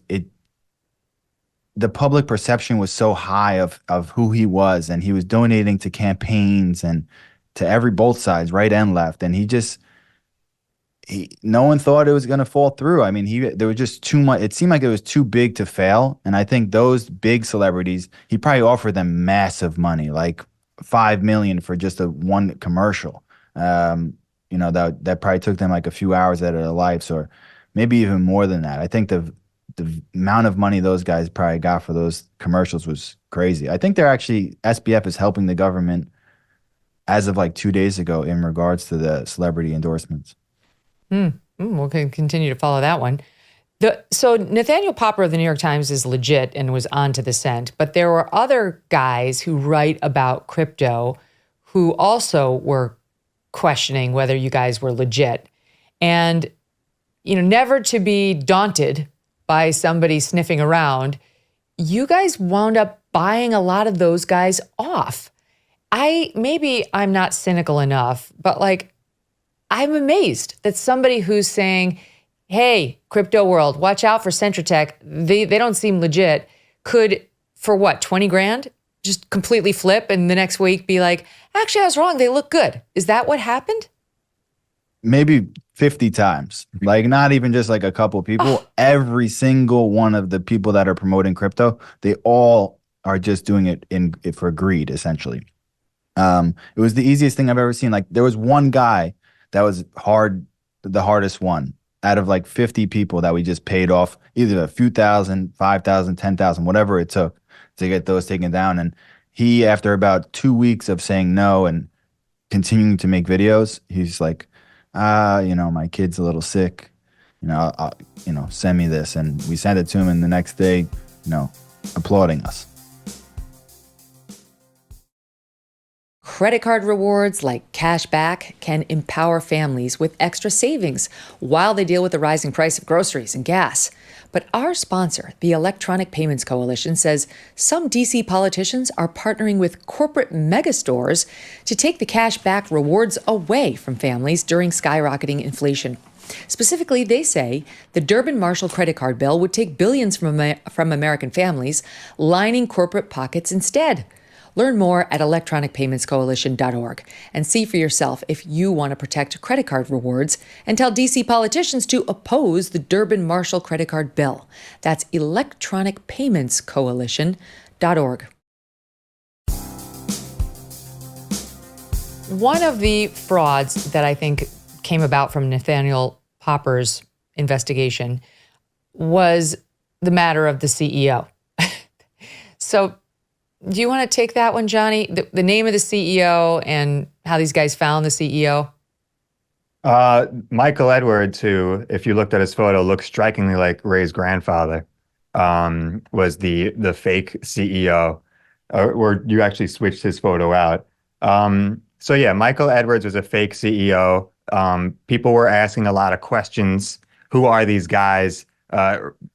the public perception was so high of who he was, and he was donating to campaigns and to both sides, right and left, and no one thought it was going to fall through. I mean, there was just too much. It seemed like it was too big to fail. And I think those big celebrities, he probably offered them massive money, like $5 million for just one commercial. That probably took them like a few hours out of their lives, or maybe even more than that. I think the amount of money those guys probably got for those commercials was crazy. I think SBF is helping the government as of like 2 days ago in regards to the celebrity endorsements. We'll continue to follow that one. So Nathaniel Popper of the New York Times is legit and was on to the scent, but there were other guys who write about crypto who also were questioning whether you guys were legit. And, never to be daunted by somebody sniffing around, you guys wound up buying a lot of those guys off. Maybe I'm not cynical enough, but like, I'm amazed that somebody who's saying, hey, crypto world, watch out for Centra Tech. They don't seem legit. Could, for what, 20 grand, just completely flip and the next week be like, actually, I was wrong. They look good. Is that what happened? Maybe 50 times. Like, not even just like a couple people. Every single one of the people that are promoting crypto, they all are just doing it for greed, essentially. It was the easiest thing I've ever seen. Like, there was one guy that was the hardest one out of like 50 people that we just paid off either a few thousand, 5,000, 10,000, whatever it took to get those taken down. And he, after about 2 weeks of saying no and continuing to make videos, he's like, my kid's a little sick, send me this. And we sent it to him, and the next day, applauding us. Credit card rewards like cash back can empower families with extra savings while they deal with the rising price of groceries and gas. But our sponsor, the Electronic Payments Coalition, says some DC politicians are partnering with corporate megastores to take the cash back rewards away from families during skyrocketing inflation. Specifically, they say the Durbin-Marshall credit card bill would take billions from American families, lining corporate pockets instead. Learn more at electronicpaymentscoalition.org and see for yourself if you want to protect credit card rewards, and tell DC politicians to oppose the Durbin-Marshall credit card bill. That's electronicpaymentscoalition.org. One of the frauds that I think came about from Nathaniel Popper's investigation was the matter of the CEO. So, do you want to take that one, Johnny? The name of the CEO and how these guys found the CEO? Michael Edwards, who, if you looked at his photo, looks strikingly like Ray's grandfather, was the fake CEO. Or you actually switched his photo out. So yeah, Michael Edwards was a fake CEO. People were asking a lot of questions. Who are these guys?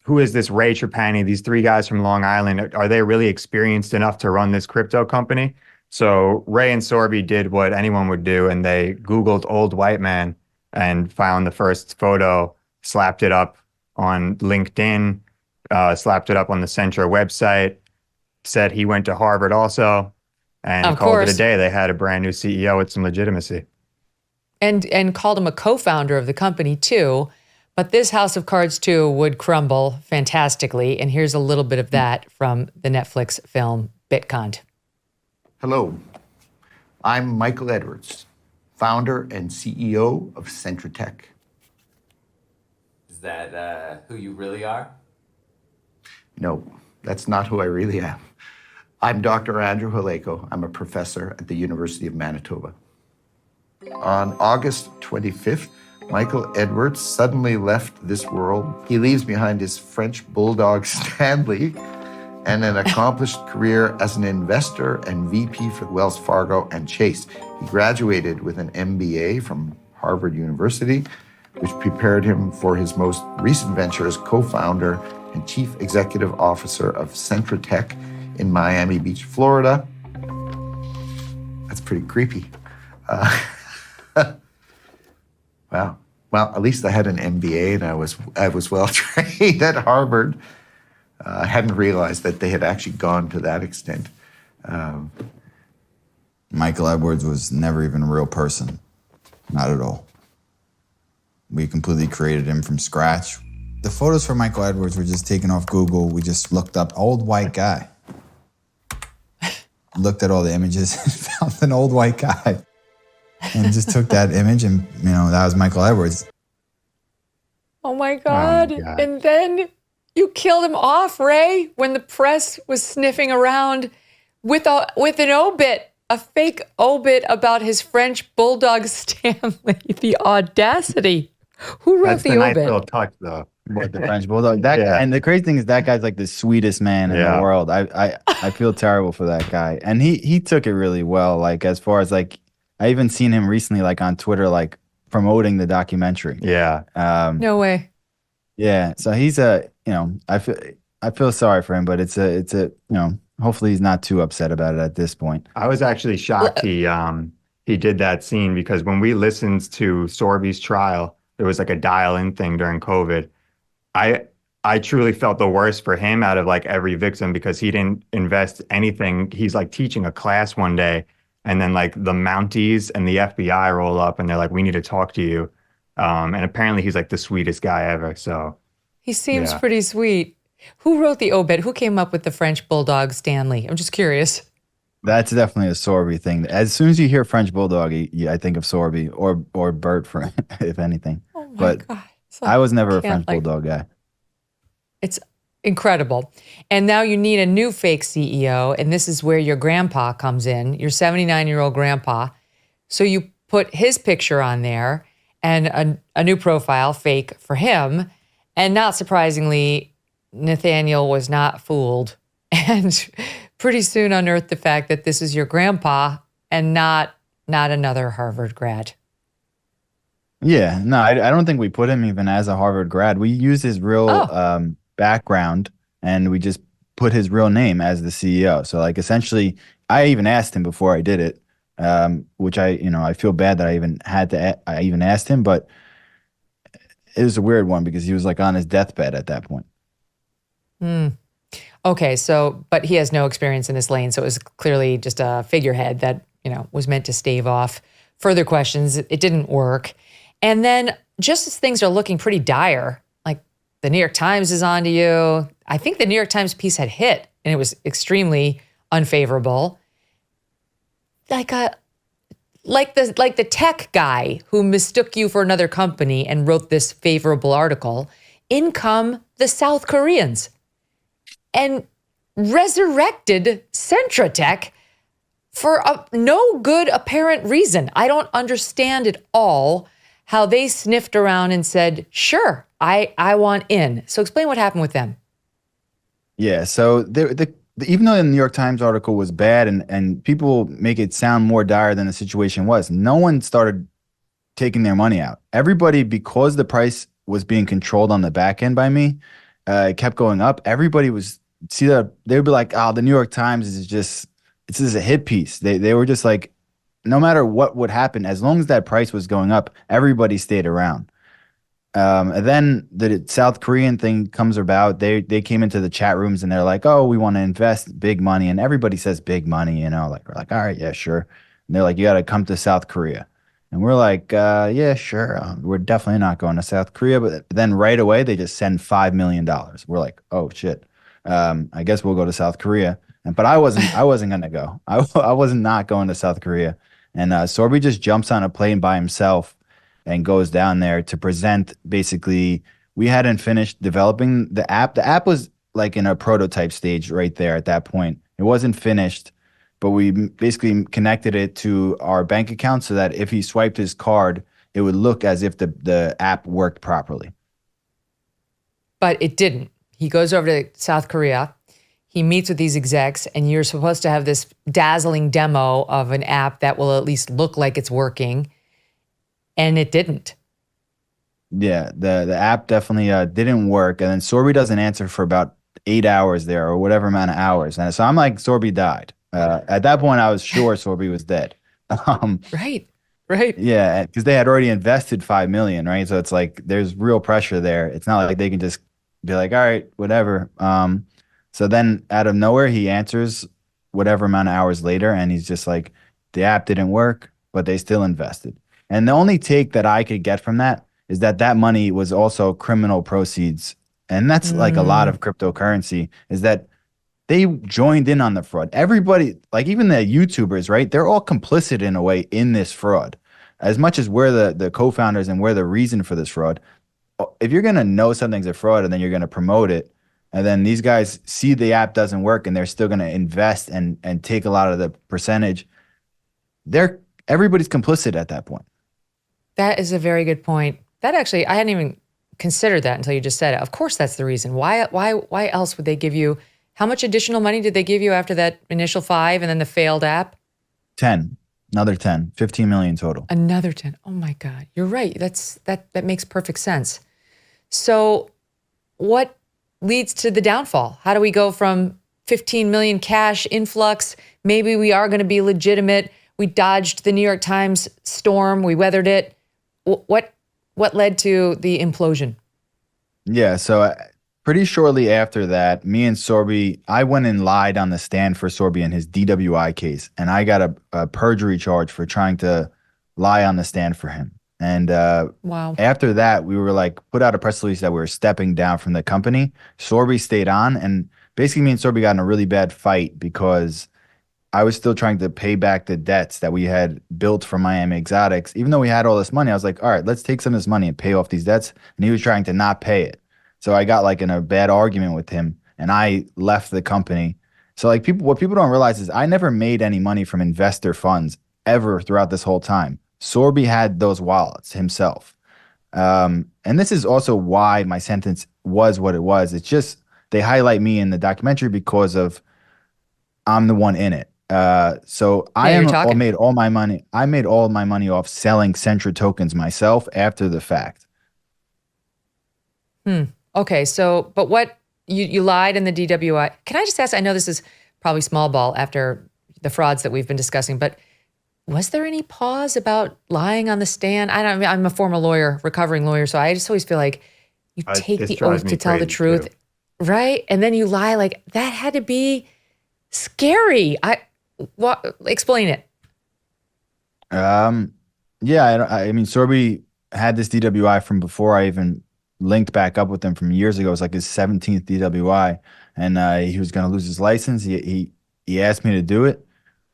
Who is this Ray Trapani? These three guys from Long Island, are they really experienced enough to run this crypto company? So Ray and Sorby did what anyone would do, and they Googled old white man and found the first photo, slapped it up on LinkedIn, slapped it up on the Centra website, said he went to Harvard also, and called it a day. They had a brand new CEO with some legitimacy. And called him a co-founder of the company too. But this house of cards, too, would crumble fantastically. And here's a little bit of that from the Netflix film Bitconned. Hello, I'm Michael Edwards, founder and CEO of Centra Tech. Is that who you really are? No, that's not who I really am. I'm Dr. Andrew Haleko. I'm a professor at the University of Manitoba. On August 25th, Michael Edwards suddenly left this world. He leaves behind his French bulldog, Stanley, and an accomplished career as an investor and VP for Wells Fargo and Chase. He graduated with an MBA from Harvard University, which prepared him for his most recent venture as co-founder and chief executive officer of Centra Tech in Miami Beach, Florida. That's pretty creepy. Wow. Well, at least I had an MBA and I was well trained at Harvard. I hadn't realized that they had actually gone to that extent. Michael Edwards was never even a real person. Not at all. We completely created him from scratch. The photos for Michael Edwards were just taken off Google. We just looked up old white guy. Looked at all the images and found an old white guy. And just took that image and, that was Michael Edwards. Oh my God. And then you killed him off, Ray, when the press was sniffing around with an obit, a fake obit about his French bulldog Stanley. The audacity. Who wrote the obit? That's a nice little touch, though. The French bulldog. And the crazy thing is that guy's like the sweetest man in the world. I feel terrible for that guy. And he took it really well. Like, as far as like, I even seen him recently, like on Twitter, like promoting the documentary. Yeah. No way. Yeah. So he's I feel sorry for him, but it's a hopefully he's not too upset about it at this point. I was actually shocked he did that scene, because when we listened to Sorby's trial, there was like a dial-in thing during COVID. I truly felt the worst for him out of like every victim, because he didn't invest anything. He's like teaching a class one day, and then like the Mounties and the FBI roll up and they're like, "We need to talk to you." And apparently he's like the sweetest guy ever. So he seems pretty sweet. Who wrote the obit? Who came up with the French bulldog Stanley? I'm just curious. That's definitely a Sorby thing. As soon as you hear French bulldog, I think of Sorby or Bert, for if anything. Oh my but God. I was never a French bulldog guy. It's incredible. And now you need a new fake CEO, and this is where your grandpa comes in, your 79-year-old grandpa. So you put his picture on there and a new profile, fake, for him. And not surprisingly, Nathaniel was not fooled and pretty soon unearthed the fact that this is your grandpa and not another Harvard grad. Yeah, no, I don't think we put him even as a Harvard grad. We used his real background, and we just put his real name as the CEO. So like essentially, I even asked him before I did it, which I feel bad that I even asked him, but it was a weird one because he was like on his deathbed at that point. Okay, but he has no experience in this lane, so it was clearly just a figurehead that, was meant to stave off further questions. It didn't work. And then just as things are looking pretty dire, like the New York Times is on to you. I think the New York Times piece had hit, and it was extremely unfavorable. Like the tech guy who mistook you for another company and wrote this favorable article, in come the South Koreans and resurrected Centra Tech for no good apparent reason. I don't understand at all how they sniffed around and said, sure, I want in. So explain what happened with them. Yeah, so even though the New York Times article was bad and people make it sound more dire than the situation was, no one started taking their money out. Everybody, because the price was being controlled on the back end by me, it kept going up. Everybody they would be like, oh, the New York Times is just, it's just a hit piece. They were just like, no matter what would happen, as long as that price was going up, everybody stayed around. And then the South Korean thing comes about. They came into the chat rooms and they're like, oh, we want to invest big money. And everybody says big money, like we're like, all right, yeah, sure. And they're like, you got to come to South Korea. And we're like, yeah, sure. We're definitely not going to South Korea. But then right away, they just send $5 million. We're like, oh, shit. I guess we'll go to South Korea. But I wasn't going to go. I was not going to South Korea. And Sorby just jumps on a plane by himself and goes down there to present. Basically, we hadn't finished developing the app. The app was like in a prototype stage right there at that point. It wasn't finished, but we basically connected it to our bank account so that if he swiped his card, it would look as if the app worked properly. But it didn't. He goes over to South Korea. He meets with these execs, and you're supposed to have this dazzling demo of an app that will at least look like it's working. And it didn't. Yeah, the app definitely didn't work. And then Sorby doesn't answer for about 8 hours there or whatever amount of hours. And so I'm like, Sorby died. At that point, I was sure Sorby was dead. Right. Yeah, because they had already invested $5 million, right? So it's like there's real pressure there. It's not like they can just be like, all right, whatever. So then out of nowhere, he answers whatever amount of hours later, and he's just like, the app didn't work, but they still invested. And the only take that I could get from that is that money was also criminal proceeds. And that's like a lot of cryptocurrency, is that they joined in on the fraud. Everybody, like even the YouTubers, right? They're all complicit in a way in this fraud. As much as we're the co-founders and we're the reason for this fraud, if you're going to know something's a fraud and then you're going to promote it, and then these guys see the app doesn't work and they're still going to invest and take a lot of the percentage, everybody's complicit at that point. That is a very good point. That actually, I hadn't even considered that until you just said it. Of course, that's the reason. Why else would they give you? How much additional money did they give you after that initial 5 and then the failed app? 10, another 10, 15 million total. Another 10. Oh my God, you're right. That makes perfect sense. So, what leads to the downfall? How do we go from 15 million cash influx? Maybe we are going to be legitimate. We dodged the New York Times storm. We weathered it. What led to the implosion? Yeah, so pretty shortly after that, me and Sorby, I went and lied on the stand for Sorby in his DWI case, and I got a perjury charge for trying to lie on the stand for him. And wow. After that, we were like, put out a press release that we were stepping down from the company. Sorby stayed on, and basically me and Sorby got in a really bad fight because I was still trying to pay back the debts that we had built from Miami Exotics. Even though we had all this money, I was like, all right, let's take some of this money and pay off these debts. And he was trying to not pay it. So I got like in a bad argument with him, and I left the company. So like what people don't realize is I never made any money from investor funds ever throughout this whole time. Sorby had those wallets himself. And this is also why my sentence was what it was. It's just they highlight me in the documentary because of I'm the one in it. So I made all my money. I made all my money off selling Centra tokens myself after the fact. Okay. So, but what you lied in the DWI. Can I just ask? I know this is probably small ball after the frauds that we've been discussing, but was there any pause about lying on the stand? I'm a former lawyer, recovering lawyer, so I just always feel like you take the oath to tell the truth, right? And then you lie. Like that had to be scary. Explain it. Yeah, I mean, Sorby had this DWI from before I even linked back up with him from years ago. It was like his 17th DWI, and he was going to lose his license. He asked me to do it.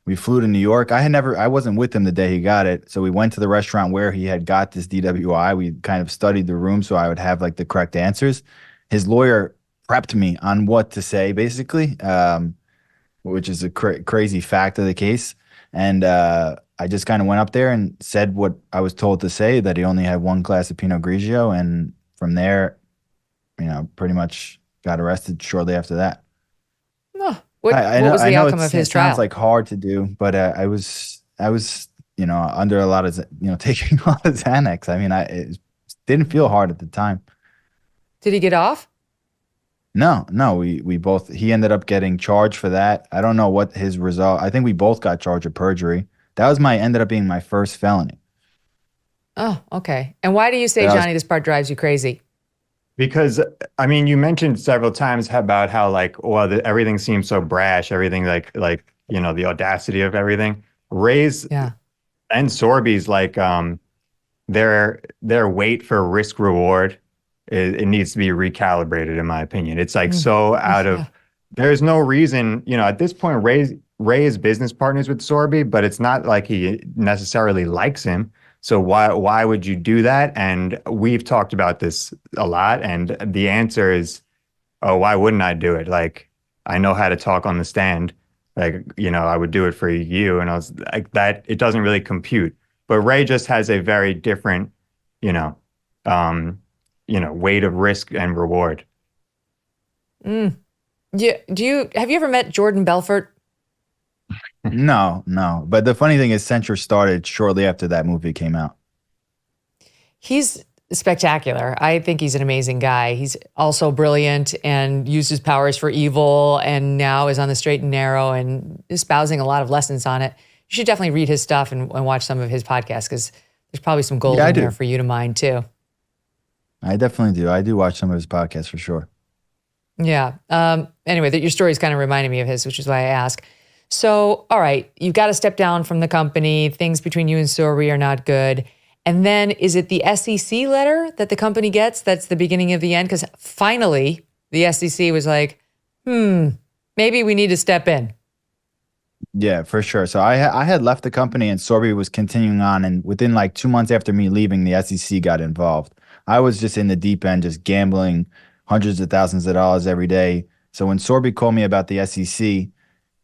We flew to New York. I wasn't with him the day he got it, so we went to the restaurant where he had got this DWI. We kind of studied the room so I would have like the correct answers. His lawyer prepped me on what to say, basically. Which is a crazy fact of the case. And I just kind of went up there and said what I was told to say, that he only had one glass of Pinot Grigio. And from there, pretty much got arrested shortly after that. Oh, what was the outcome of his trial? It sounds like hard to do, but I was under a lot of, taking a lot of Xanax. I mean, it didn't feel hard at the time. Did he get off? No, we both, he ended up getting charged for that. I don't know what his result, I think we both got charged of perjury. That ended up being my first felony. Oh, okay. And why do you say, Johnny, this part drives you crazy? Because, I mean, you mentioned several times about how everything seems so brash, everything the audacity of everything. Ray's and Sorby's their weight for risk reward, it needs to be recalibrated, in my opinion. It's so out of, there's no reason, at this point, Ray is business partners with Sorby, but it's not like he necessarily likes him. So why would you do that? And we've talked about this a lot, and the answer is, oh, why wouldn't I do it? Like, I know how to talk on the stand. Like, I would do it for you. And I was like, that it doesn't really compute. But Ray just has a very different, weight of risk and reward. Mm. Yeah. Have you ever met Jordan Belfort? No. But the funny thing is, Centra started shortly after that movie came out. He's spectacular. I think he's an amazing guy. He's also brilliant and used his powers for evil, and now is on the straight and narrow and espousing a lot of lessons on it. You should definitely read his stuff and watch some of his podcasts, because there's probably some gold in there for you to mine too. I definitely do. I do watch some of his podcasts for sure. Yeah. Anyway, your story is kind of reminding me of his, which is why I ask. So, all right, you've got to step down from the company. Things between you and Sorby are not good. And then is it the SEC letter that the company gets that's the beginning of the end? Because finally, the SEC was like, maybe we need to step in. Yeah, for sure. So I had left the company and Sorby was continuing on. And within like 2 months after me leaving, the SEC got involved. I was just in the deep end, just gambling hundreds of thousands of dollars every day. So when Sorby called me about the SEC,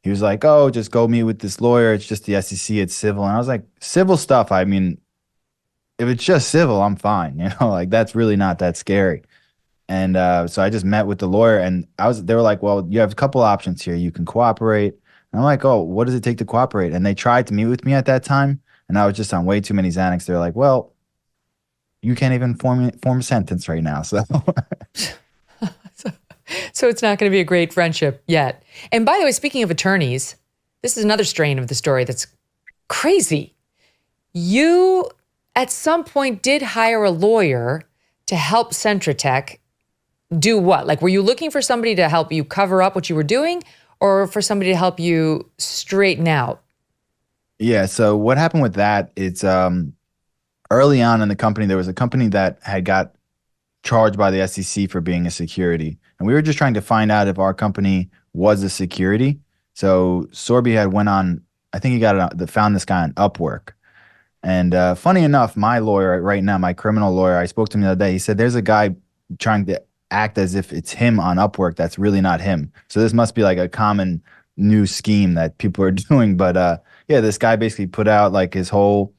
he was like, oh, just go meet with this lawyer. It's just the SEC. It's civil. And I was like, civil stuff. I mean, if it's just civil, I'm fine. Like that's really not that scary. And so I just met with the lawyer, and they were like, well, you have a couple options here. You can cooperate. And I'm like, oh, what does it take to cooperate? And they tried to meet with me at that time, and I was just on way too many Xanax. They're like, well, you can't even form a sentence right now. So So it's not going to be a great friendship yet. And by the way, speaking of attorneys, this is another strain of the story that's crazy. You, at some point, did hire a lawyer to help Centra Tech do what? Like, were you looking for somebody to help you cover up what you were doing, or for somebody to help you straighten out? Yeah, so what happened with that, it's early on in the company, there was a company that had got charged by the SEC for being a security. And we were just trying to find out if our company was a security. So Sorby had went on, I think he found this guy on Upwork. And funny enough, my lawyer right now, my criminal lawyer, I spoke to him the other day. He said there's a guy trying to act as if it's him on Upwork. That's really not him. So this must be like a common new scheme that people are doing. But yeah, this guy basically put out like his whole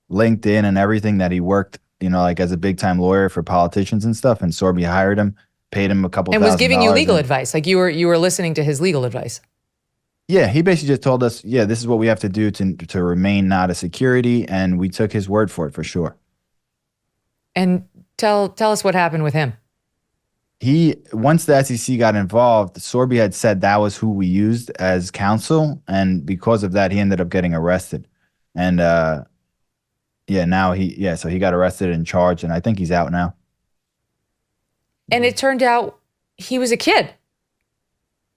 LinkedIn and everything that he worked, like as a big time lawyer for politicians and stuff. And Sorby hired him, paid him a couple and was giving you legal and advice. Like you were listening to his legal advice. Yeah, he basically just told us, yeah, this is what we have to do to remain not a security, and we took his word for it for sure. And tell us what happened with him. Once the SEC got involved, Sorby had said that was who we used as counsel, and because of that, he ended up getting arrested. And so he got arrested and charged, and I think he's out now. And it turned out he was a kid.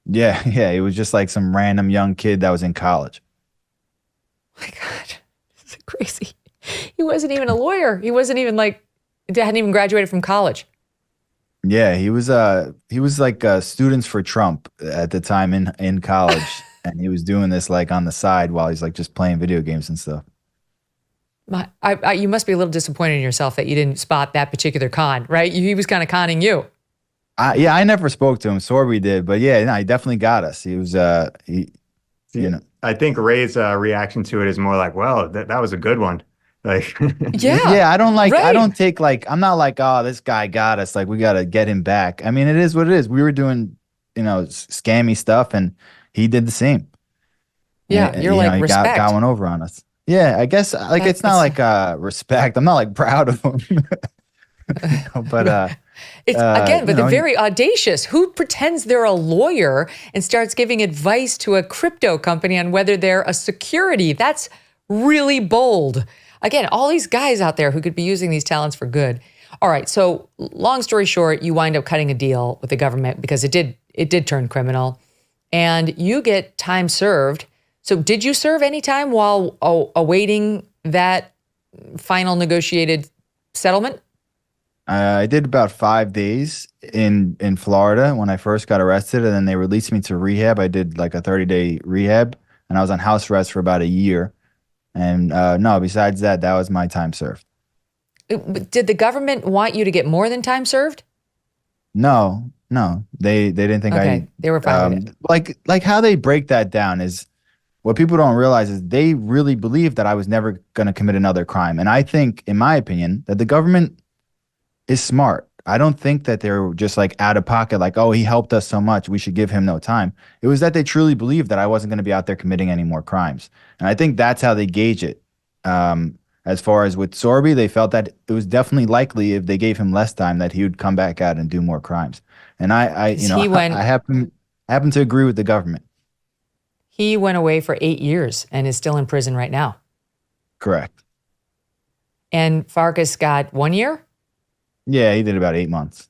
Yeah, he was just like some random young kid that was in college. Oh my God, this is crazy. He wasn't even a lawyer. He wasn't even hadn't even graduated from college. Yeah, he was like Students for Trump at the time in college, and he was doing this like on the side while he's like just playing video games and stuff. You must be a little disappointed in yourself that you didn't spot that particular con, right? He was kind of conning you. I never spoke to him. Sorby did, but yeah, no, he definitely got us. He was, I think Ray's reaction to it is more like, well, that was a good one. Like, yeah, I don't like, right. I don't take like, I'm not like, oh, this guy got us. Like, we got to get him back. I mean, it is what it is. We were doing, scammy stuff, and he did the same. Yeah, and, you're like, respect. Got one over on us. Yeah, I guess like it's not like respect. I'm not like proud of him. But it's again, but they're very audacious. Who pretends they're a lawyer and starts giving advice to a crypto company on whether they're a security? That's really bold. Again, all these guys out there who could be using these talents for good. All right, so long story short, you wind up cutting a deal with the government because it did turn criminal, and you get time served. So did you serve any time while awaiting that final negotiated settlement? I did about 5 days in Florida when I first got arrested, and then they released me to rehab. I did like a 30-day rehab and I was on house arrest for about a year. And no, besides that, that was my time served. Did the government want you to get more than time served? No, they didn't think Okay, they were fine with it. Like how they break that down is what people don't realize is they really believe that I was never going to commit another crime. And I think, in my opinion, that the government is smart. I don't think that they're just like out of pocket, like, oh, he helped us so much, we should give him no time. It was that they truly believed that I wasn't going to be out there committing any more crimes. And I think that's how they gauge it. As far as with Sorby, they felt that it was definitely likely if they gave him less time that he would come back out and do more crimes. And I happen to agree with the government. He went away for 8 years and is still in prison right now. Correct. And Farkas got 1 year? Yeah, he did about 8 months.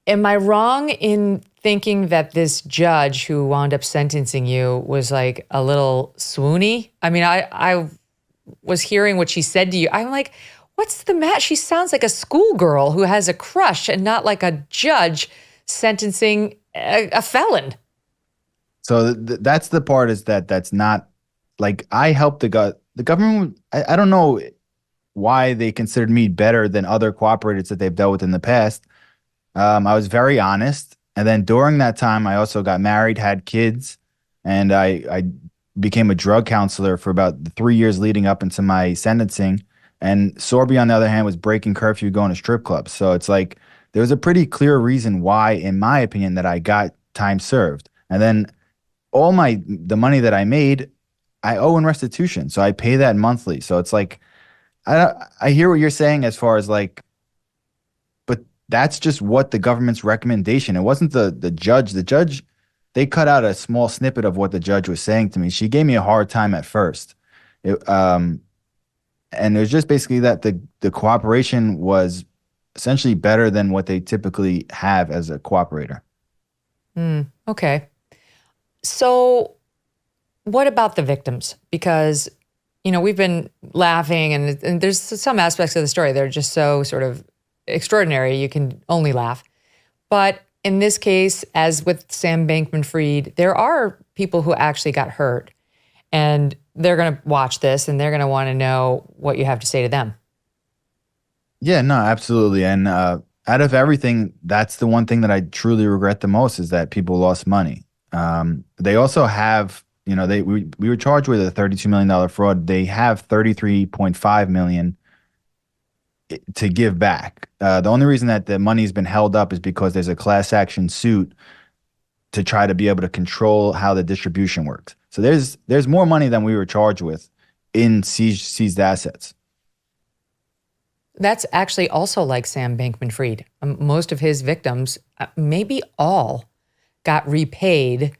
Am I wrong in thinking that this judge who wound up sentencing you was like a little swoony? I mean, I was hearing what she said to you. I'm like, what's the matter? She sounds like a schoolgirl who has a crush and not like a judge sentencing a felon. So that's the part is that's not like I helped the government. I don't know why they considered me better than other cooperators that they've dealt with in the past. I was very honest. And then during that time, I also got married, had kids, and I became a drug counselor for about the 3 years leading up into my sentencing. And Sorby, on the other hand, was breaking curfew, going to strip clubs. So it's like there was a pretty clear reason why, in my opinion, that I got time served. And then all the money that I made, I owe in restitution. So I pay that monthly. So it's like, I hear what you're saying as far as like, but that's just what the government's recommendation. It wasn't the judge. The judge, they cut out a small snippet of what the judge was saying to me. She gave me a hard time at first. And it was just basically that the cooperation was essentially better than what they typically have as a cooperator. Okay. So what about the victims? Because, we've been laughing and there's some aspects of the story that are just so sort of extraordinary. You can only laugh. But in this case, as with Sam Bankman-Fried, there are people who actually got hurt. And they're going to watch this and they're going to want to know what you have to say to them. Yeah, no, absolutely. And out of everything, that's the one thing that I truly regret the most is that people lost money. They also have, we were charged with a $32 million fraud. They have $33.5 million to give back. The only reason that the money's been held up is because there's a class action suit to try to be able to control how the distribution works. So there's more money than we were charged with in seized assets. That's actually also like Sam Bankman-Fried. Most of his victims, maybe all, got repaid,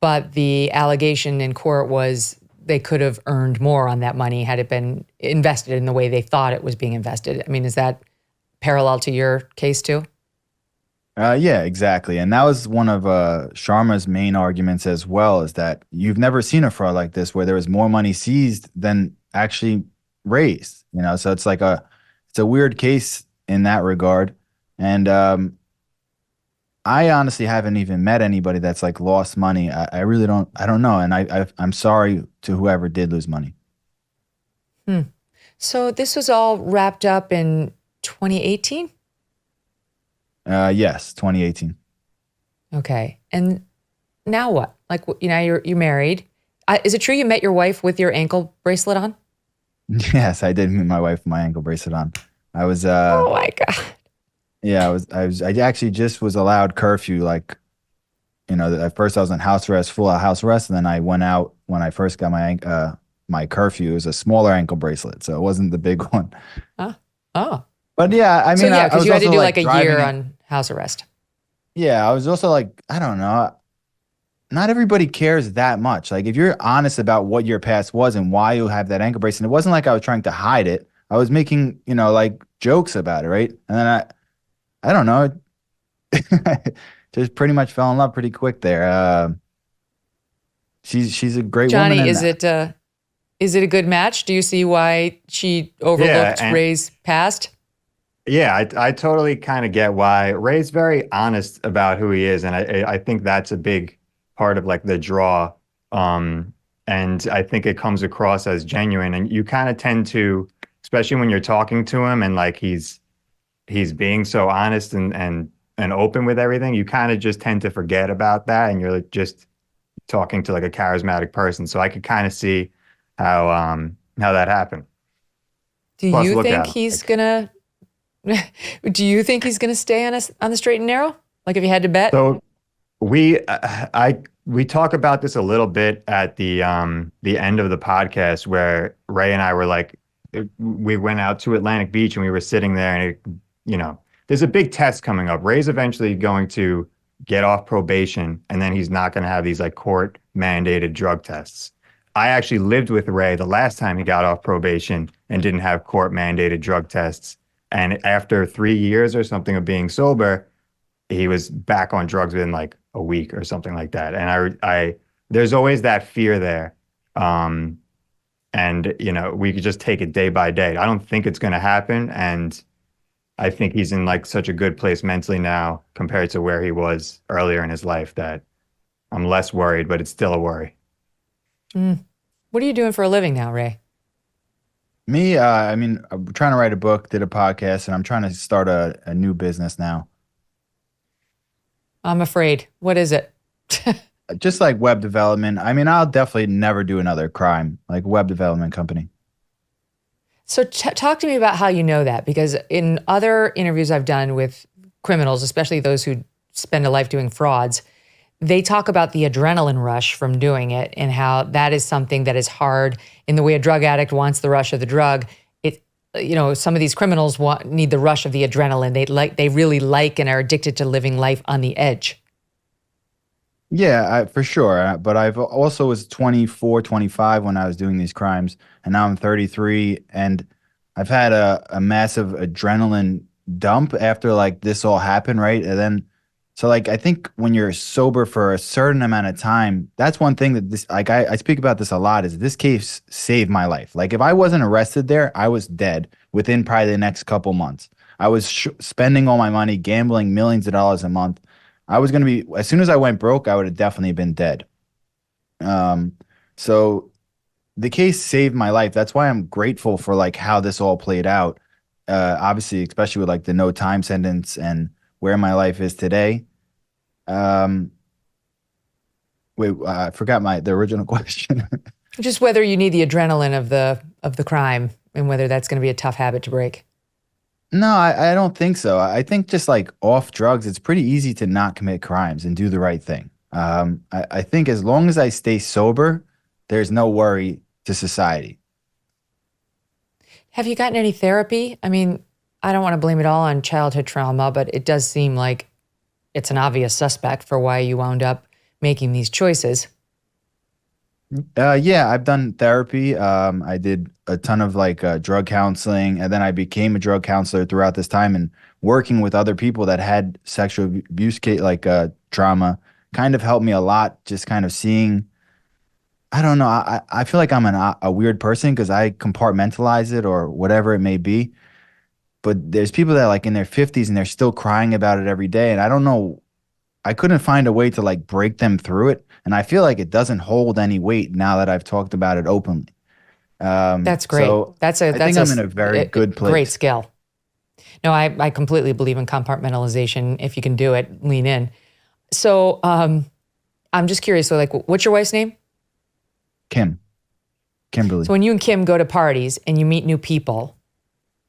but the allegation in court was they could have earned more on that money had it been invested in the way they thought it was being invested. I mean, is that parallel to your case too? Yeah, exactly. And that was one of Sharma's main arguments as well, is that you've never seen a fraud like this where there was more money seized than actually raised. So it's like it's a weird case in that regard. And I honestly haven't even met anybody that's like lost money. I really don't know. And I'm sorry to whoever did lose money. So this was all wrapped up in 2018? Yes, 2018. Okay. And now what? Like, you're married. Is it true you met your wife with your ankle bracelet on? Yes, I did meet my wife with my ankle bracelet on. I was oh my God. Yeah, I actually just was allowed curfew. Like, at first I was on house arrest, full out house arrest, and then I went out when I first got my curfew. It was a smaller ankle bracelet, so it wasn't the big one. Oh. But yeah, I mean, so yeah, because you had to do like a year in, on house arrest. Yeah, I was also like, I don't know. Not everybody cares that much. Like, if you're honest about what your past was and why you have that ankle bracelet, it wasn't like I was trying to hide it. I was making, like jokes about it, right? And then I don't know, just pretty much fell in love pretty quick there. She's a great Johnny, woman. Johnny, is it a good match? Do you see why she overlooked Ray's past? Yeah, I totally kind of get why. Ray's very honest about who he is, and I think that's a big part of like the draw And I think it comes across as genuine. And you kind of tend to, especially when you're talking to him and like he's being so honest and open with everything, you kind of just tend to forget about that, and you're like just talking to like a charismatic person. So I could kind of see how that happened. Do you think he's gonna? Do you think he's gonna stay on the straight and narrow? Like if you had to bet? So we talk about this a little bit at the end of the podcast, where Ray and I were like, we went out to Atlantic Beach and we were sitting there, and there's a big test coming up. Ray's eventually going to get off probation, and then he's not going to have these like court mandated drug tests. I actually lived with Ray the last time he got off probation and didn't have court mandated drug tests. And after 3 years or something of being sober, he was back on drugs within like a week or something like that. And I there's always that fear there. And we could just take it day by day. I don't think it's going to happen. And I think he's in like such a good place mentally now compared to where he was earlier in his life that I'm less worried, but it's still a worry. What are you doing for a living now, Ray? Me, I'm trying to write a book, did a podcast, and I'm trying to start a new business now. I'm afraid. What is it? Just like web development. I'll definitely never do another crime, like web development company. So talk to me about how you know that, because in other interviews I've done with criminals, especially those who spend a life doing frauds, they talk about the adrenaline rush from doing it and how that is something that is hard. In the way a drug addict wants the rush of the drug, some of these criminals need the rush of the adrenaline. They really like and are addicted to living life on the edge. Yeah, for sure. But I've also was 24, 25 when I was doing these crimes, and now I'm 33, and I've had a massive adrenaline dump after like this all happened, right? And then, so like I think when you're sober for a certain amount of time, that's one thing that this like I speak about this a lot, is this case saved my life. Like if I wasn't arrested there, I was dead within probably the next couple months. I was spending all my money, gambling millions of dollars a month. I was going to be, as soon as I went broke, I would have definitely been dead. So the case saved my life. That's why I'm grateful for like how this all played out. Obviously, especially with like the no time sentence and where my life is today. I forgot the original question. Just whether you need the adrenaline of the crime and whether that's going to be a tough habit to break. No, I don't think so. I think just like off drugs, it's pretty easy to not commit crimes and do the right thing. I think as long as I stay sober, there's no worry to society. Have you gotten any therapy? I mean, I don't want to blame it all on childhood trauma, but it does seem like it's an obvious suspect for why you wound up making these choices. Yeah, I've done therapy. I did a ton of like drug counseling, and then I became a drug counselor throughout this time, and working with other people that had sexual abuse trauma kind of helped me a lot. Just kind of seeing, I don't know, I feel like I'm a weird person because I compartmentalize it or whatever it may be. But there's people that are like in their 50s and they're still crying about it every day, and I don't know. I couldn't find a way to like break them through it. And I feel like it doesn't hold any weight now that I've talked about it openly. That's great. So I think I'm in a very good place. Great skill. No, I completely believe in compartmentalization. If you can do it, lean in. So I'm just curious. So like, what's your wife's name? Kimberly. So when you and Kim go to parties and you meet new people,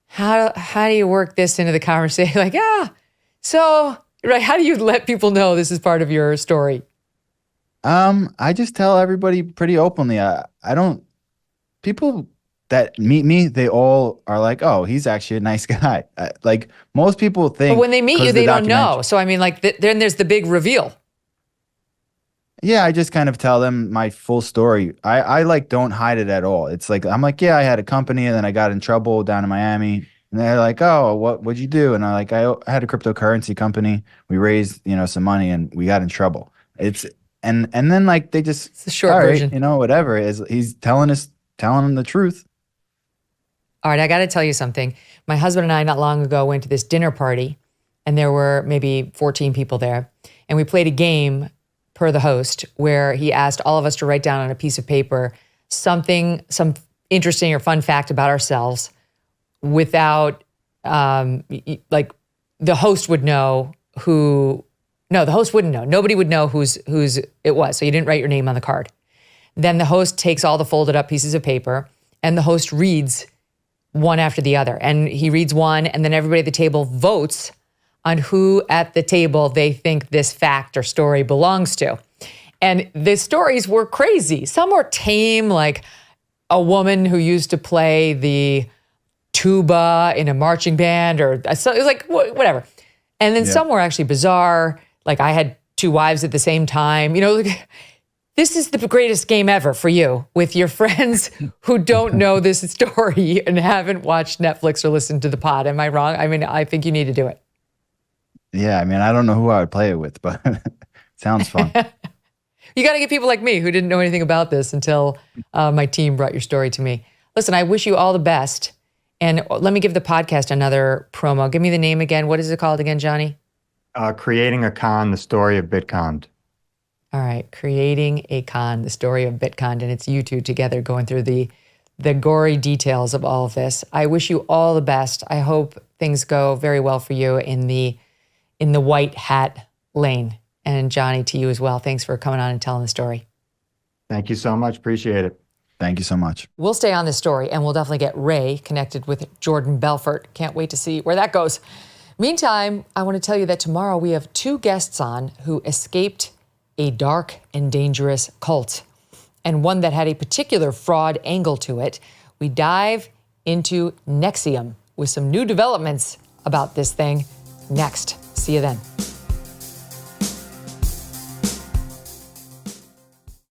how do you work this into the conversation? Like, right, how do you let people know this is part of your story? I just tell everybody pretty openly. People that meet me, they all are like, oh, he's actually a nice guy. Like most people think. But when they meet you, they don't know. So I mean, like then there's the big reveal. Yeah, I just kind of tell them my full story. I like don't hide it at all. It's like, I'm like, yeah, I had a company and then I got in trouble down in Miami. And they're like, oh, what'd you do? And I'm like, I had a cryptocurrency company. We raised, some money and we got in trouble. And then like they just, it's the short version. Whatever. He's telling them the truth. All right, I got to tell you something. My husband and I not long ago went to this dinner party and there were maybe 14 people there. And we played a game per the host, where he asked all of us to write down on a piece of paper some interesting or fun fact about ourselves without, like, the host would know the host wouldn't know. Nobody would know whose it was. So you didn't write your name on the card. Then the host takes all the folded up pieces of paper and the host reads one after the other. And he reads one, and then everybody at the table votes on who at the table they think this fact or story belongs to. And the stories were crazy. Some were tame, like a woman who used to play the tuba in a marching band, or so it was like whatever. And then some were actually bizarre. Like I had 2 wives at the same time. You know, this is the greatest game ever for you with your friends who don't know this story and haven't watched Netflix or listened to the pod. Am I wrong? I mean, I think you need to do it. Yeah, I mean, I don't know who I would play it with, but it sounds fun. You got to get people like me who didn't know anything about this until my team brought your story to me. Listen, I wish you all the best. And let me give the podcast another promo. Give me the name again. What is it called again, Johnny? Creating a Con, the story of Bitconned. All right. Creating a Con, the story of Bitconned. And it's you two together going through the gory details of all of this. I wish you all the best. I hope things go very well for you in the white hat lane. And Johnny, to you as well. Thanks for coming on and telling the story. Thank you so much. Appreciate it. Thank you so much. We'll stay on this story, and we'll definitely get Ray connected with Jordan Belfort. Can't wait to see where that goes. Meantime, I want to tell you that tomorrow we have 2 guests on who escaped a dark and dangerous cult, and one that had a particular fraud angle to it. We dive into Nexium with some new developments about this thing next. See you then.